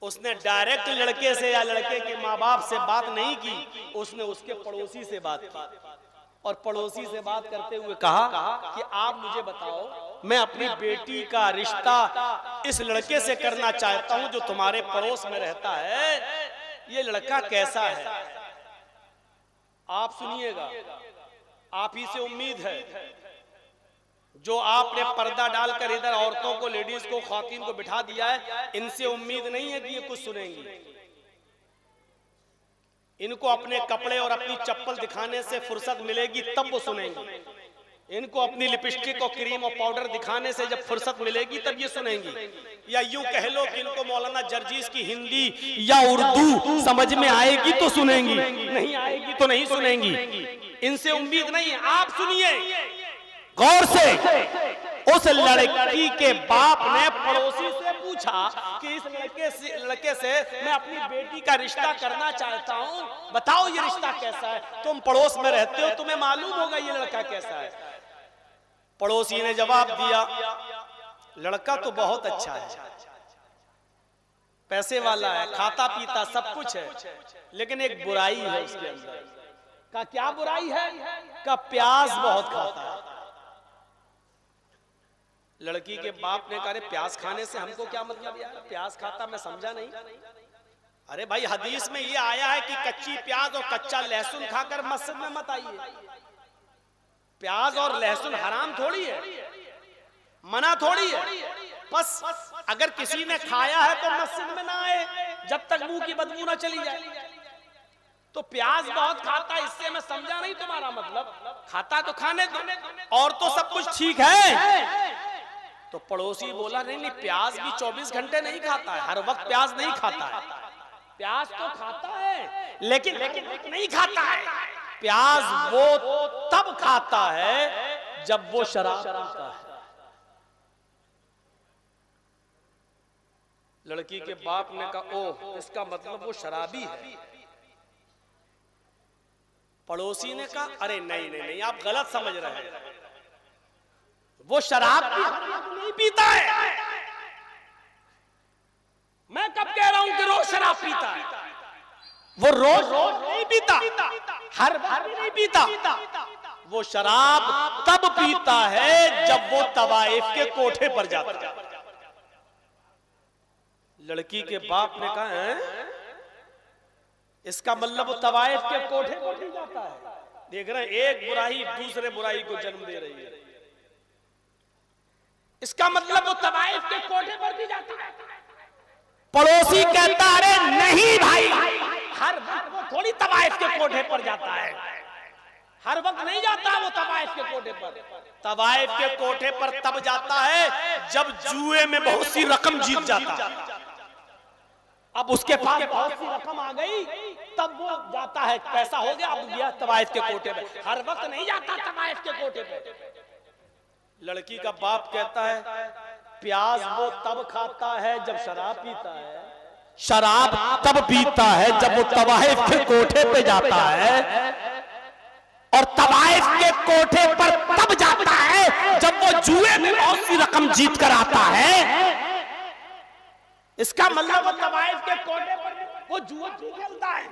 Speaker 1: उसने डायरेक्ट लड़के से या लड़के के माँ बाप से बात नहीं की, उसने उसके पड़ोसी से बात की, और पड़ोसी से बात करते हुए कहा कि आप मुझे बताओ, मैं अपनी बेटी का रिश्ता इस लड़के से करना चाहता हूं जो तुम्हारे पड़ोस में रहता है, ये लड़का कैसा है। आप सुनिएगा, आप ही से उम्मीद है। जो आपने पर्दा डालकर इधर औरतों को, लेडीज को, ख्वातीन को बिठा दिया है, इनसे उम्मीद नहीं है कि ये कुछ सुनेंगी। इनको अपने कपड़े और अपनी चप्पल दिखाने से फुर्सत मिलेगी तब वो सुनेंगी। इनको अपनी लिपस्टिक और क्रीम और पाउडर दिखाने से जब फुर्सत मिलेगी तब ये सुनेंगी। या यूं कह लो कि इनको मौलाना जर्जीस की हिंदी या उर्दू समझ में आएगी तो सुनेंगी, नहीं आएगी तो नहीं सुनेंगी। इनसे उम्मीद नहीं है। आप सुनिए गौर से। उस लड़की के बाप ने पड़ोसी से पूछा कि इस लड़के से मैं अपनी बेटी का रिश्ता करना चाहता हूं, बताओ ये रिश्ता कैसा है। तुम पड़ोस में रहते हो, तुम्हें मालूम होगा ये लड़का कैसा है। पड़ोसी ने जवाब दिया, लड़का तो बहुत अच्छा है, पैसे वाला है, खाता पीता सब कुछ है, लेकिन एक बुराई है उसके अंदर। का क्या बुराई है? का प्याज बहुत खाता है। लड़की के बाप ने कहा, प्याज खाने से हमको क्या मतलब यार, प्याज खाता मैं समझा नहीं। अरे भाई हदीस में ये आया है कि कच्ची प्याज और कच्चा लहसुन खाकर मस्जिद में मत आइए। प्याज और लहसुन हराम थोड़ी है, मना थोड़ी है। बस अगर किसी ने खाया है तो मस्जिद में ना आए जब तक मुंह की बदबू ना चली जाए। तो प्याज बहुत खाता, इससे मैं समझा नहीं तुम्हारा मतलब। खाता तो खाने दो, और तो सब कुछ ठीक है। तो पड़ोसी बोला, नहीं प्याज भी 24 घंटे नहीं खाता है, हर वक्त प्याज नहीं खाता है। प्याज तो खाता है लेकिन नहीं खाता है। प्याज वो तब खाता है जब वो शराब पीता है। लड़की के बाप ने कहा, ओह इसका मतलब वो शराबी है। पड़ोसी ने कहा, अरे नहीं आप गलत समझ रहे हैं, वो शराब नहीं पीता है। मैं कब कह रहा हूं कि रोज शराब पीता है? वो रोज नहीं पीता, हर बार नहीं पीता। वो शराब तब पीता है जब वो तवाइफ के कोठे पर जाता है। लड़की के बाप ने कहा, है इसका मतलब वो तवाइफ के कोठे पर नहीं जाता है। देख रहे हैं, एक बुराई दूसरे बुराई को जन्म दे रही है। इसका मतलब वो तवाइफ के कोठे पर भी जाता है। पड़ोसी कहता, अरे नहीं भाई, हर वक्त वो थोड़ी तवाइफ के कोठे पर जाता है, हर वक्त नहीं जाता वो तवाइफ के कोठे पर। तवाइफ के कोठे पर तब जाता है जब जुए में बहुत सी रकम जीत जाता है। अब उसके पास बहुत सी रकम आ गई तब वो जाता है, पैसा हो गया, अब गया तवाइफ के कोठे पे। हर वक्त नहीं जाता तवाइफ के कोठे पे। लड़की का बाप कहता है, प्याज वो तब खाता है जब शराब पीता है, शराब तब पीता है जब वो तवाइफ के कोठे पे जाता है, और तवाइफ के कोठे पर तब जाता है जब वो जुए में बहुत सी रकम जीत कर आता है। इसका मतलब वो तवाइफ के कोठे पर वो जुआ खेलता है।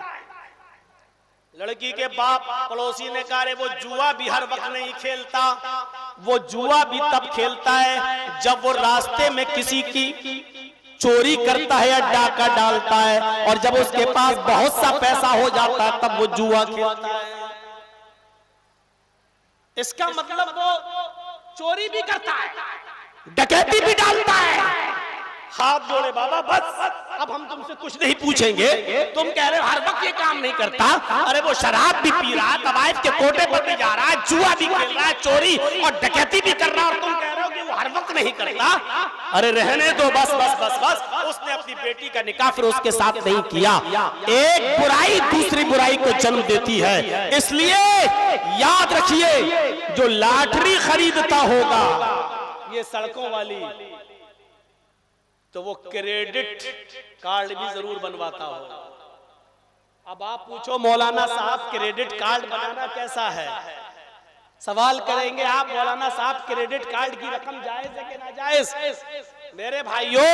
Speaker 1: लड़की के बाप पड़ोसी ने कहा, वो जुआ भी हर वक्त नहीं खेलता, वो जुआ भी तब खेलता है जब वो रास्ते में किसी की चोरी करता है या डाका डालता है, और जब उसके पास बहुत सा पैसा हो जाता है तब वो जुआ खेलता है। इसका मतलब वो चोरी भी करता है, डकैती भी डालता है। हाथ जोड़े बाबा, बस अब हम तुमसे कुछ नहीं पूछेंगे। तुम कह रहे हो हर वक्त ये काम नहीं करता, अरे वो शराब भी पी रहा है, तवाइफ के कोठे पर भी जा रहा है, जुआ भी खेल रहा है, चोरी और डकैती भी कर रहा है, और तुम कह रहे हो कि वो हर वक्त नहीं करता। अरे रहने दो, बस बस बस बस। उसने अपनी बेटी का निकाह फिर उसके साथ नहीं किया। एक बुराई दूसरी बुराई को जन्म देती है। इसलिए याद रखिए, जो लॉटरी खरीदता होगा ये सड़कों वाली, तो वो क्रेडिट कार्ड भी जरूर बनवाता हो। अब आप पूछो मौलाना साहब क्रेडिट कार्ड बनाना कैसा है? सवाल करेंगे आप, मौलाना साहब क्रेडिट कार्ड की रकम जायज है कि नाजायज? मेरे भाइयों,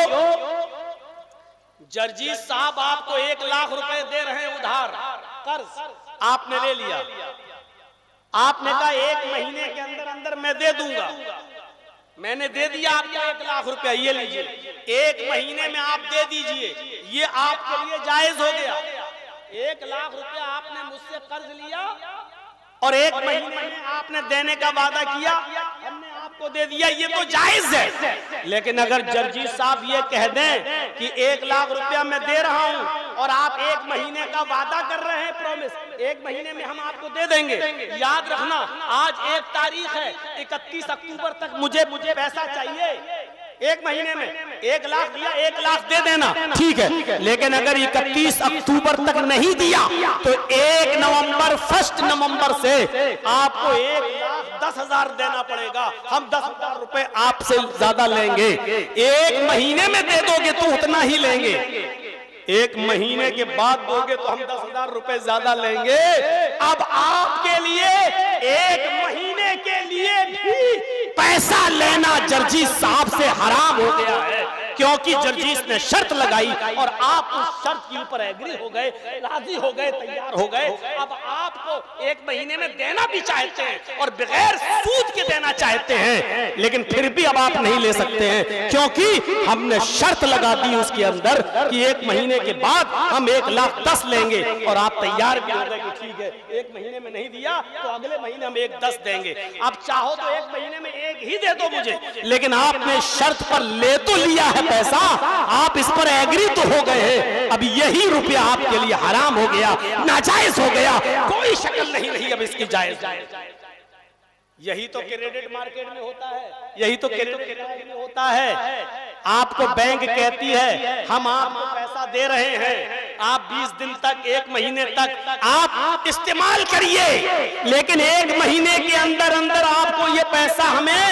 Speaker 1: जर्जीस साहब आपको 1 लाख रुपए दे रहे हैं उधार, कर्ज आपने ले लिया। आपने कहा 1 महीने के अंदर अंदर मैं दे दूंगा। मैंने दे दिया आपको 1 लाख रुपया, ये लीजिए, 1 महीने में आप दे दीजिए, ये आपके लिए जायज हो गया। 1 लाख रुपया आपने मुझसे कर्ज लिया और 1 महीने में आपने देने का वादा किया, हमने आपको आपको दे दिया, ये तो जायज है। लेकिन अगर जर्जी साहब ये कह दें कि 1 लाख रुपया मैं दे रहा हूं और आप 1 महीने का वादा कर रहे हैं, प्रॉमिस 1 महीने में हम आपको दे देंगे, याद रखना आज 1 तारीख है, 31 अक्टूबर तक मुझे पैसा चाहिए, 1 महीने में 1 लाख दिया, 1 लाख दे देना, ठीक है। लेकिन अगर 31 अक्टूबर तक नहीं दिया तो 1 नवंबर से आपको 1,10,000 देना पड़ेगा। हम 10,000 रुपए आपसे ज्यादा लेंगे। 1 महीने में दे दोगे तो उतना ही लेंगे, 1 महीने के बाद दोगे तो हम 10,000 रुपए ज्यादा लेंगे। अब आपके लिए 1 महीने के लिए भी पैसा लेना जर्जी साहब से हराम हो गया है, क्योंकि जर्जीस ने शर्त लगाई और आप उस शर्त के ऊपर एग्री हो गए, राजी हो गए, तैयार हो गए। अब आपको 1 महीने में देना भी चाहते हैं और बगैर सूद के देना चाहते हैं, लेकिन फिर भी अब आप नहीं ले सकते हैं, क्योंकि हमने शर्त लगा दी उसके अंदर कि 1 महीने के बाद हम 1,10,000 लेंगे और आप तैयार भी हो गए कि ठीक है 1 महीने में नहीं दिया तो अगले महीने हम 1,10,000 देंगे। अब चाहो तो 1 महीने में 1 ही दे दो मुझे, लेकिन आपने शर्त पर ले तो लिया है पैसा, आप इस पर एग्री तो हो गए हैं। अब यही रुपया आपके लिए हराम हो गया, नाजायज हो गया, कोई शक्ल नहीं रही अब इसकी जायज। यही तो क्रेडिट मार्केट में होता है, यही तो क्रेडिट में होता है। आपको बैंक कहती है हम आपको पैसा दे रहे हैं, आप 20 दिन तक 1 महीने तक आप इस्तेमाल करिए, लेकिन 1 महीने के अंदर अंदर आपको ये पैसा हमें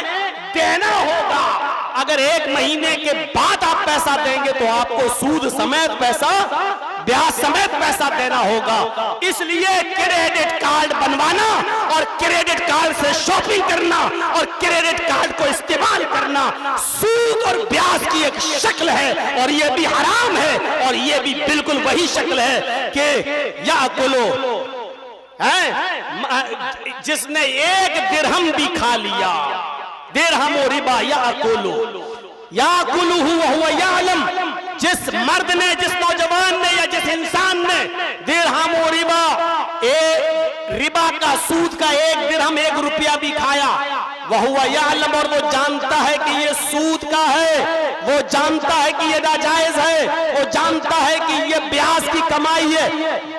Speaker 1: देना होगा। अगर 1 महीने के बाद आप पैसा देंगे तो आपको सूद समेत पैसा, ब्याज समेत पैसा देना होगा। इसलिए क्रेडिट कार्ड बनवाना और क्रेडिट कार्ड से शॉपिंग करना और क्रेडिट कार्ड को इस्तेमाल करना सूद और ब्याज की एक शक्ल है, और ये भी हराम है, और ये भी बिल्कुल वही शक्ल है कि या कुलो है जिसने 1 दिरहम भी खा लिया, दिरहम और रिबा या कुलू हुआ यालम, जिस मर्द ने, जिस नौजवान ने या जिस इंसान ने दिरहम और रिबा का सूद का 1 दिरहम 1 रुपया भी खाया, वह हुआ यालम, और वो जानता है कि ये सूद का है, वो जानता है कि ये नाजायज है, वो जानता है कि ये ब्याज की कमाई है,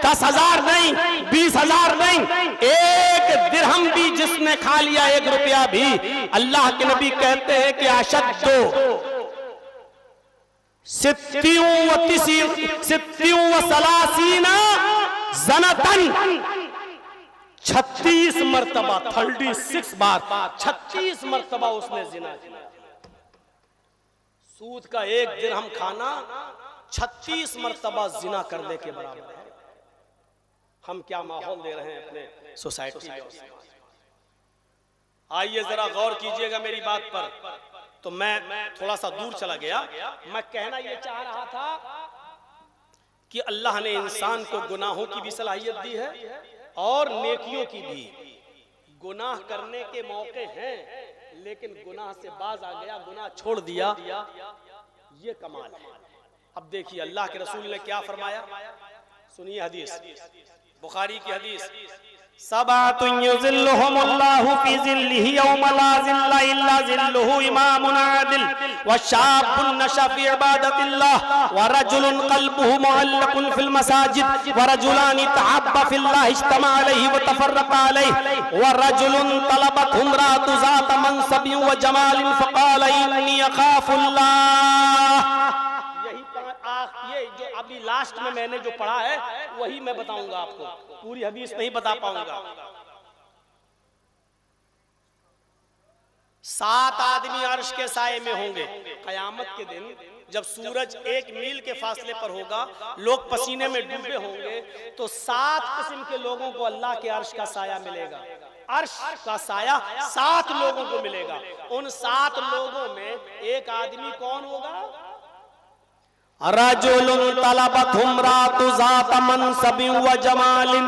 Speaker 1: 10,000 नहीं, 20,000 नहीं, 1 दिरहम भी जिसने खा लिया, 1 रुपया भी, अल्लाह के नबी कहते हैं कि अशद्दो सित्तियों व सलासीना ज़नतन, 36 मरतबा, 36 बार, 36 मरतबा उसने जिना किया। सूद का 1 दिरहम खाना 36 मरतबा जिना करने के बराबर है। हम क्या माहौल दे रहे हैं अपने सोसाइटी में। आइए जरा गौर कीजिएगा मेरी बात पर। तो मैं थोड़ा सा दूर चला गया। मैं कहना यह चाह रहा था कि अल्लाह ने इंसान को गुनाहों की भी सलाहियत दी है और नेकियों की भी। गुनाह करने के मौके हैं, लेकिन गुनाह से बाज आ गया, गुनाह छोड़ दिया, ये कमाल है। अब देखिए अल्लाह के रसूल ने क्या फरमाया, सुनिए हदीस, बुखारी की हदीस, सबातुन युज़िल्लुहुमुल्लाहु फी ज़िल्लिही यौमा ला ज़िल्ला इल्ला ज़िल्लुहु, इमामुन आदिल व शाबुन नशा फी इबादतिल्लाह व रजुलुन क़ल्बुहु मुअल्लक़ुन फिल मसाजिद व रजुलानि तहब्बा फिल्लाह इज्तमा अलैहि व तफर्रक़ा अलैहि व रजुलुन तलबतहु इम्राअतु ज़ात मनसबिन व जमालिन फ़क़ाल इन्नी अख़ाफ़ुल्लाह। ये जो अभी लास्ट में मैंने जो पढ़ा है वही मैं बताऊंगा आपको, पूरी हदीस नहीं बता पाऊंगा। 7 आदमी अर्श के साए में होंगे कयामत के दिन, जब सूरज 1 मील के फासले पर होगा, लोग पसीने में डूबे होंगे, तो 7 किस्म के लोगों को अल्लाह के अर्श का साया मिलेगा। अर्श का साया 7 लोगों को मिलेगा। उन 7 लोगों में एक आदमी कौन होगा, रजुलुन तलबतहु इम्राअतु ज़ात मनसबिन व जमालिन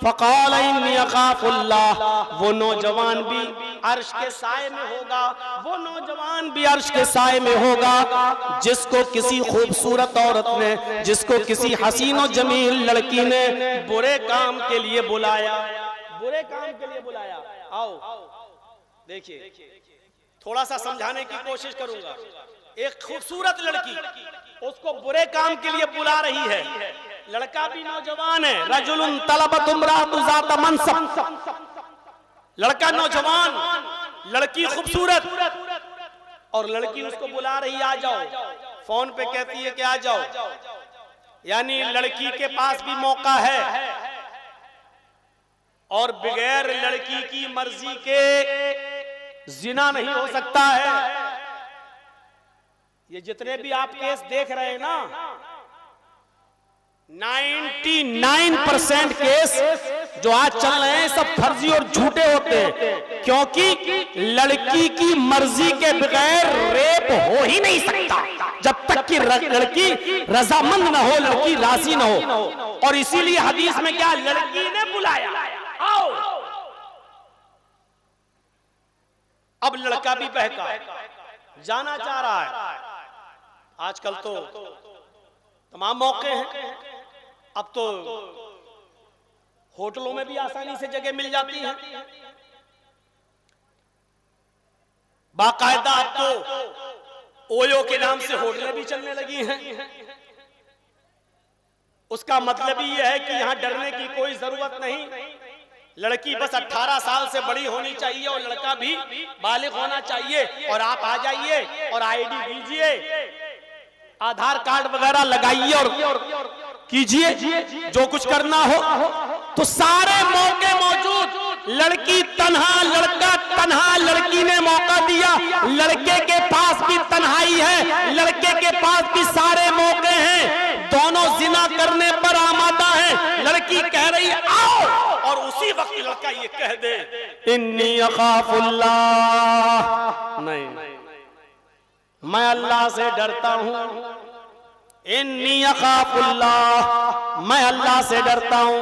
Speaker 1: फ़क़ाल इन्नी अख़ाफ़ुल्लाह। वो नौजवान भी अर्श के साए में होगा, वो नौजवान भी अर्श के साए में होगा जिसको किसी खूबसूरत औरत ने, जिसको किसी हसीन और जमील लड़की ने बुरे काम के लिए बुलाया, बुरे काम के लिए बुलाया। आओ देखिए थोड़ा सा समझाने की कोशिश करूंगा। एक खूबसूरत लड़की उसको बुरे काम के लिए बुला रही है, लड़का भी नौजवान है, रजुलुन तलबत इम्राअतु ज़ात मनसब, लड़का नौजवान, लड़की खूबसूरत, और लड़की उसको बुला रही आ जाओ, फोन पे कहती है कि आ जाओ, यानी लड़की के पास भी मौका है और बगैर लड़की की मर्जी के जिना नहीं हो सकता है। ये जितने भी आप केस देख रहे हैं ना, 99% केस जो आज चल रहे हैं सब फर्जी और झूठे होते हैं, क्योंकि लड़की की मर्जी के बगैर रेप हो ही नहीं सकता जब तक कि लड़की रजामंद ना हो, लड़की राजी ना हो। और इसीलिए हदीस में क्या, लड़की ने बुलाया, आओ। अब लड़का भी बहका, जाना चाह रहा है। आजकल तो तमाम मौके हैं, अब तो होटलों में भी आसानी से जगह मिल जाती है, बाकायदा अब तो ओयो के नाम से होटलें भी चलने लगी हैं। उसका मतलब ही यह है कि यहां डरने की कोई जरूरत नहीं, लड़की बस 18 साल से बड़ी होनी चाहिए और लड़का भी बालिग होना चाहिए, और आप आ जाइए और आईडी दीजिए, आधार कार्ड वगैरह लगाइए और कीजिए जो कुछ करना हो। तो सारे मौके मौजूद, लड़की तन्हा, लड़का तन्हा, लड़की ने मौका दिया, लड़के के पास भी तन्हाई है, लड़के के पास भी सारे मौके हैं, दोनों जिना करने पर आमादा है। लड़की कह रही आओ, और उसी वक्त लड़का ये कह दे इन्नी अखाफुल्लाह, नहीं मैं अल्लाह से डरता हूं, इन्नी अखाफुल्लाह, मैं अल्लाह से डरता हूं।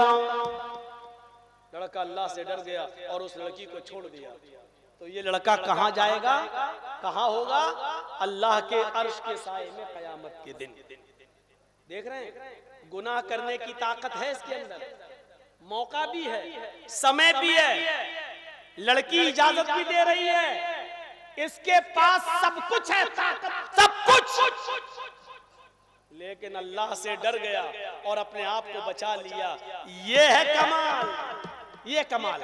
Speaker 1: लड़का अल्लाह से डर गया और उस लड़की को छोड़ दिया। तो ये लड़का कहां जाएगा, कहां होगा, अल्लाह के अर्श के साए में कयामत के दिन। देख रहे हैं, गुनाह करने की ताकत है इसके अंदर, मौका भी है, समय भी है, लड़की इजाजत भी दे रही है, इसके पास सब कुछ है, ताकत सब कुछ, लेकिन अल्लाह से डर गया और अपने आप को बचा लिया। ये है कमाल, ये कमाल,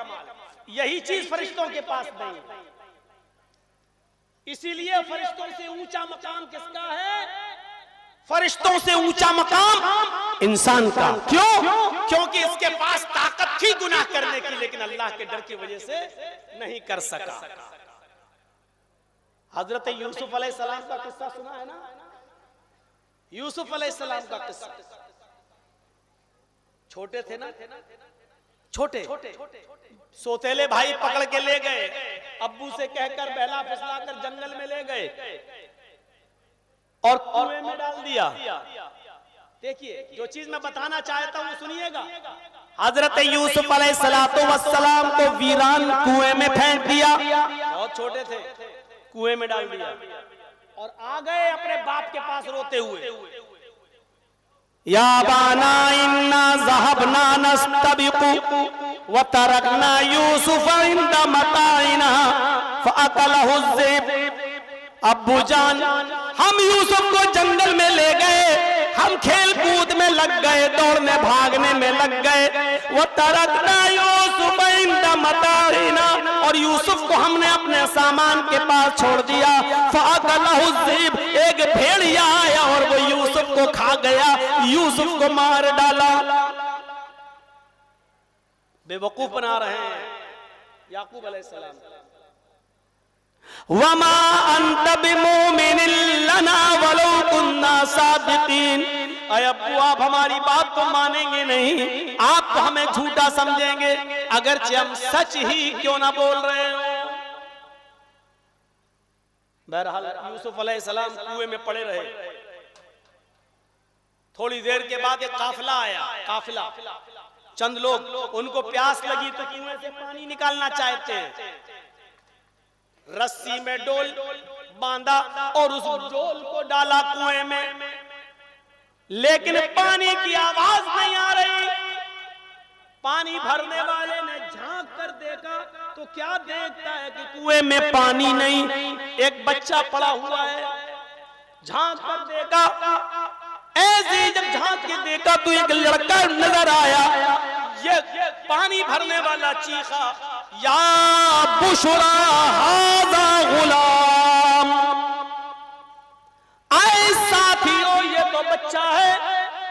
Speaker 1: यही चीज फरिश्तों के पास नहीं। इसीलिए फरिश्तों से ऊंचा मकाम किसका है, फरिश्तों से ऊंचा मकाम इंसान का। क्यों? क्योंकि इसके पास ताकत थी गुनाह करने की, लेकिन अल्लाह के डर की वजह से नहीं कर सका। हजरत यूसुफ अलैहिस्सलाम का किस्सा सुना है ना, यूसुफ अलैहिस्सलाम का किस्सा। छोटे थे ना, छोटे सोतेले भाई पकड़ के ले गए, अब्बू से कहकर बहला फुसला कर जंगल में ले गए और कुएं में डाल दिया। देखिए, जो चीज मैं बताना चाहता हूं सुनिएगा। हजरत यूसुफ अलैहिस्सलाम को वीरान कुएं में फेंक दिया, बहुत छोटे थे, कुएं में डाल दिया और आ गए अपने बाप के पास रोते हुए, या बाना इन्ना ज़हबना नस्तबिकु व तरकना यूसुफ इंद मताइना फअकलहु ज़िब। अब्बू जान, हम यूसुफ को जंगल में ले गए, हम खेल कूद में लग गए, दौड़ने भागने में लग गए, वो तरकना यूसुफ इंद मताइना, और यूसुफ को हमने अपने सामान के पास छोड़ दिया। फअकलहु ज़िब, एक भेड़िया आया और वो यूसुफ को खा गया, यूसुफ को मार डाला। बेवकूफ बना रहे हैं याकूब अलैहिस्सलाम। वमा अंत बिमुमिनिन लना वलो कुन्ना सादिकीन। अय अब्बू, आप हमारी बात तो मानेंगे नहीं, आप तो हमें झूठा समझेंगे, अगरचे हम सच ही क्यों ना बोल रहे हो। बहरहाल यूसुफ अलैहिस्सलाम कुएं में पड़े रहे। थोड़ी देर के बाद एक काफिला आया, काफिला, चंद लोग, उनको प्यास लगी तो कुएं से पानी निकालना चाहते हैं। रस्सी में डोल बांधा और उस डोल को डाला कुएं में, लेकिन पानी की आवाज नहीं आ रही। पानी भरने वाले ने झांक कर देखा तो क्या देखता है कि कुएं में पानी नहीं, एक बच्चा पड़ा हुआ है। झांक कर देखा, ऐसे जब झांक के देखा तो एक लड़का नजर आया। ये पानी भरने वाला चीखा, या बुशरा हाज़ा गुलाम, आए साथियों ये तो बच्चा है,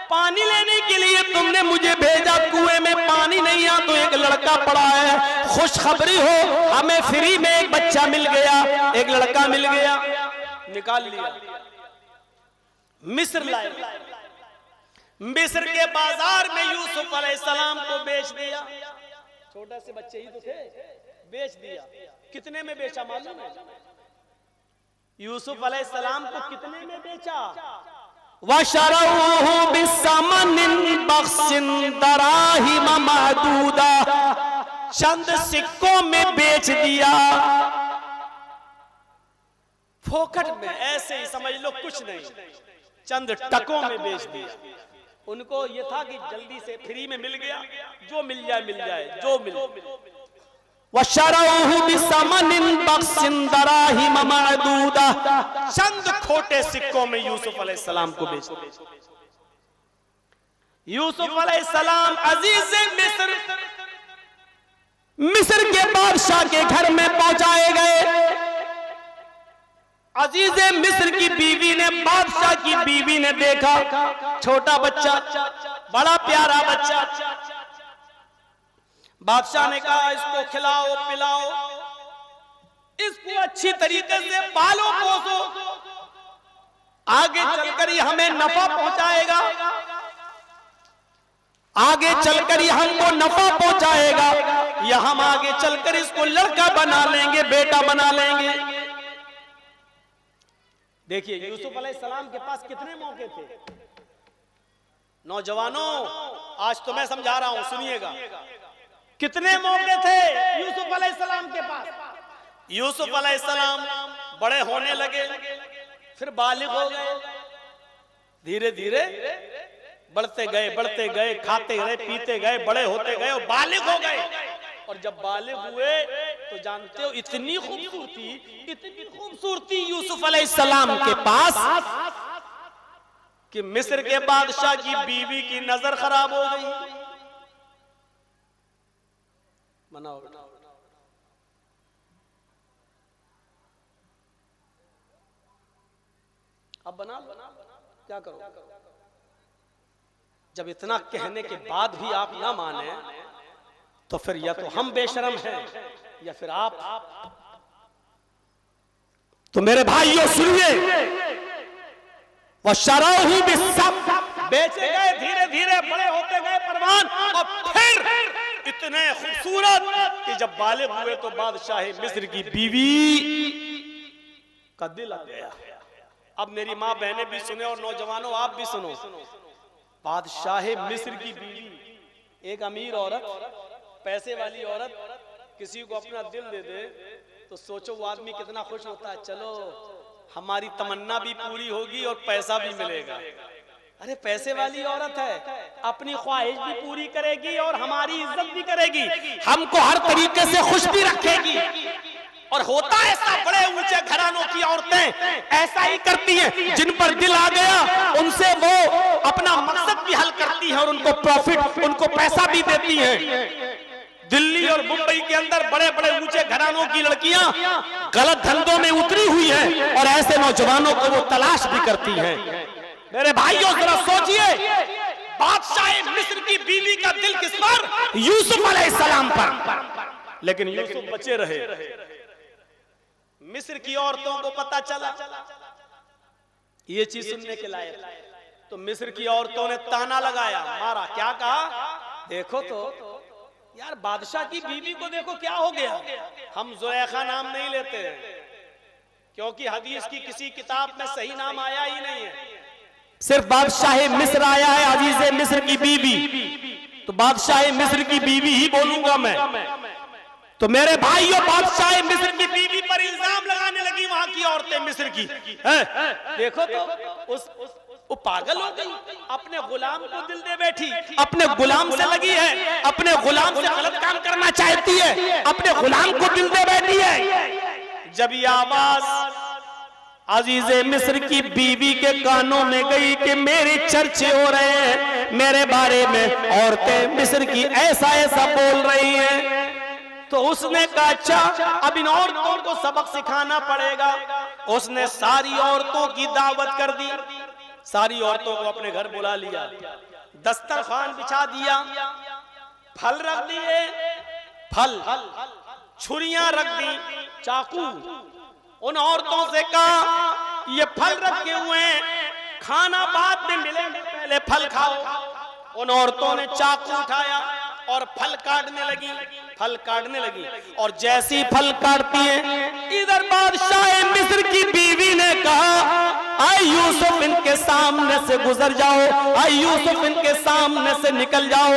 Speaker 1: पानी लेने के लिए तुमने मुझे भेजा, कुएं में पानी नहीं आ तो एक लड़का पड़ा है, खुशखबरी हो हमें फ्री में एक बच्चा मिल गया, एक लड़का मिल गया। निकाल लिया, मिस्र लाए, मिस्र के बाजार में यूसुफ अलैहिस्सलाम को बेच दिया। छोटे से बच्चे ही तो थे, बेच दिया। कितने में बेचा मालूम है? यूसुफ अलैहिस्सलाम को कितने में बेचा? वशरऊहु बिसमनिन बख्सिन दराहिम महदूदा, चंद सिक्कों में बेच दिया, फोकट में, ऐसे ही समझ लो, कुछ नहीं, चंद टकों में बेच दिया। उनको ये था कि जल्दी से फ्री में मिल गया, जो मिल जाए मिल जाए, जो मिल। वशरऊहु बिसमनिन बख्सिन दराहिम महदूदा, चंद खोटे सिक्कों में यूसुफ अलैहिस्सलाम को बेच दिया। यूसुफ अलैहिस्सलाम अजीज मिस्र, मिस्र के बादशाह के घर में पहुंचाए गए। अजीज मिस्र की बीवी ने, बादशाह की बीवी ने देखा छोटा बच्चा, बड़ा प्यारा बच्चा। बादशाह ने कहा इसको खिलाओ पिलाओ, इसको अच्छी तरीके से पालो पोसो, आगे चलकर ही हमें नफा पहुंचाएगा, आगे चलकर ही हमको नफा पहुंचाएगा, या हम आगे चलकर इसको लड़का बना लेंगे, बेटा बना लेंगे। देखिए यूसुफ अलैहिस्सलाम के पास कितने मौके थे। नौजवानों, आज तो मैं समझा रहा हूं, सुनिएगा, कितने मौके थे यूसुफ अलैहिस्सलाम के पास। यूसुफ अलैहिस्सलाम बड़े होने लगे, फिर बालिग हो गए, धीरे धीरे बढ़ते गए, खाते गए, पीते गए, बड़े होते गए और बालिग हो गए। और जब बालिग हुए तो जानते हो इतनी खूबसूरती यूसुफ अलैहिस्सलाम के पास कि मिस्र के बादशाह की बीवी की नजर खराब हो गई। बनाओ अब बना क्या करो। जब इतना कहने के बाद भी आप ना माने तो फिर या तो हम बेशरम हैं या फिर आप। तो मेरे भाइयों सुनिए, वशरऊहु बिस्सम, बेचे गए, धीरे धीरे बड़े होते गए परवान, और फिर इतने खूबसूरत कि जब बालिग हुए तो बादशाह मिस्र की बीवी का दिल आ गया। अब मेरी माँ बहनें भी सुने और नौजवानों आप भी सुनो। बादशाह मिस्र की बीवी, एक अमीर औरत, पैसे वाली औरत किसी को अपना दिल दे दे तो सोचो वो आदमी कितना खुश होता है। चलो हमारी तमन्ना भी पूरी होगी और पैसा भी मिलेगा। अरे पैसे वाली औरत है, अपनी ख्वाहिश भी पूरी करेगी और हमारी इज्जत भी करेगी, हमको हर तरीके से खुश भी रखेगी। और होता है ऐसा, बड़े ऊंचे घरानों की औरतें ऐसा ही करती हैं, जिन पर दिल आ गया उनसे वो अपना मकसद भी हल करती है और उनको प्रॉफिट, उनको पैसा भी देती हैं। दिल्ली और मुंबई के अंदर बड़े बड़े ऊंचे घरानों की लड़कियां गलत धंधों में उतरी हुई हैं और ऐसे नौजवानों को वो तलाश भी करती हैं। मेरे भाइयों जरा सोचिए, बादशाह मिस्र की बीवी का दिल किस पर? यूसुफ अलैहिस्सलाम पर। लेकिन यूसुफ बचे रहे। मिस्र की औरतों को पता चला ये चीज सुनने के लायक, तो मिस्र की औरतों ने ताना लगाया, मारा। क्या कहा? देखो तो यार, बादशाह की बीवी को देखो क्या हो गया। हम जुलेखा नाम नहीं लेते क्योंकि हदीस की किसी किताब में सही नाम आया ही नहीं है, सिर्फ बादशाह मिस्र आया है, अजीज मिस्र की बीवी। तो बादशाह मिस्र की बीवी ही बोलूंगा मैं। तो मेरे भाइयों, बादशाह मिस्र की बीवी पर इल्जाम लगाने लगी वहां की औरतें मिस्र की। देखो तो वो पागल हो गई, अपने गुलाम को दिल दे बैठी, अपने गुलाम से लगी है, अपने गुलाम से गलत काम करना चाहती है, अपने गुलाम को दिल दे बैठी है। जब ये आवाज अजीजे मिस्र की बीवी के कानों में गई कि मेरे चर्चे हो रहे हैं, मेरे बारे में औरतें मिस्र की ऐसा ऐसा बोल रही हैं, तो उसने कहा अच्छा अब इन औरतों को सबक सिखाना पड़ेगा। उसने सारी औरतों की दावत कर दी, सारी औरतों को अपने घर बुला लिया, दस्तरखान बिछा दिया, फल रख दिए, फल छुरियां रख दी, चाकू। उन औरतों से कहा ये फल रखे हुए हैं, खाना बाद में मिलेंगे, पहले फल खाओ। उन औरतों ने चाकू उठाया और फल काटने लगी, फल काटने लगी, और जैसी फल काटती हैं, इधर बादशाह मिस्र की बीवी ने कहा आए यूसुफ इनके सामने से गुजर जाओ, आए यूसुफ इनके सामने से निकल जाओ।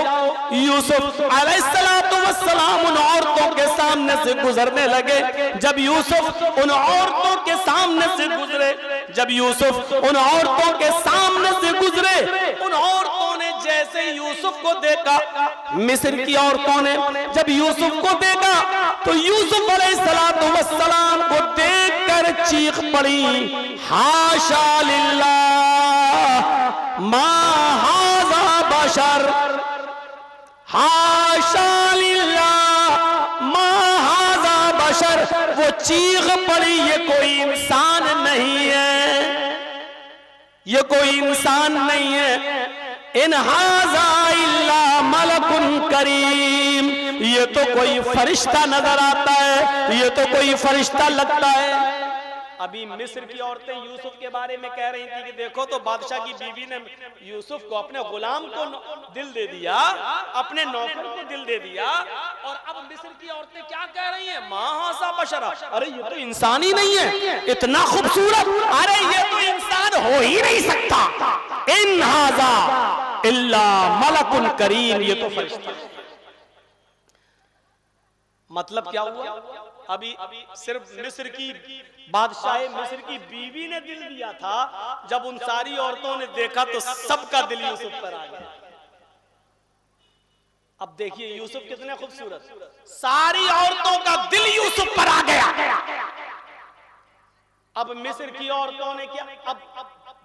Speaker 1: यूसुफ अलैहिस्सलातु वस्सलाम उन औरतों के सामने से गुजरने लगे। जब यूसुफ उन औरतों के सामने से गुजरे, जब यूसुफ उन औरतों के सामने से गुजरे, उन औरतों ने जैसे यूसुफ को देखा, मिस्र की औरतों ने जब यूसुफ को देखा तो यूसुफ अलैहिस्सलातु वस्सलाम को देखकर चीख पड़ी, हाशा लिल्लाह मा हाज़ा बशर, हाशा लिल्लाह मा हाज़ा बशर। वो चीख पड़ी ये कोई इंसान नहीं है, ये कोई इंसान नहीं है, इन हाज़ा इल्ला मलकुन करीम, ये तो कोई फरिश्ता नजर आता है, ये तो कोई फरिश्ता लगता है। अभी मिस्र की औरतें यूसुफ के बारे में कह रही थी कि देखो तो बादशाह की बीवी ने यूसुफ को, अपने गुलाम को दिल दे दिया, अपने नौकर को दिल दे दिया, और अब मिस्र की औरतें क्या कह रही हैं, मा हाज़ा बशरा, अरे ये तो इंसान ही नहीं है, इतना खूबसूरत, अरे ये तो इंसान हो ही नहीं सकता, इन हाज़ा इल्ला मलकुन करीम, ये तो फरिश्ता। मतलब क्या हुआ, अभी सिर्फ मिस्र की बादशाह मिस्र की बीवी ने दिल दिया था, जब उन सारी औरतों ने देखा तो सबका दिल यूसुफ पर आ गया। अब देखिए यूसुफ कितने खूबसूरत, सारी औरतों का दिल यूसुफ पर आ गया। अब मिस्र की औरतों ने क्या, अब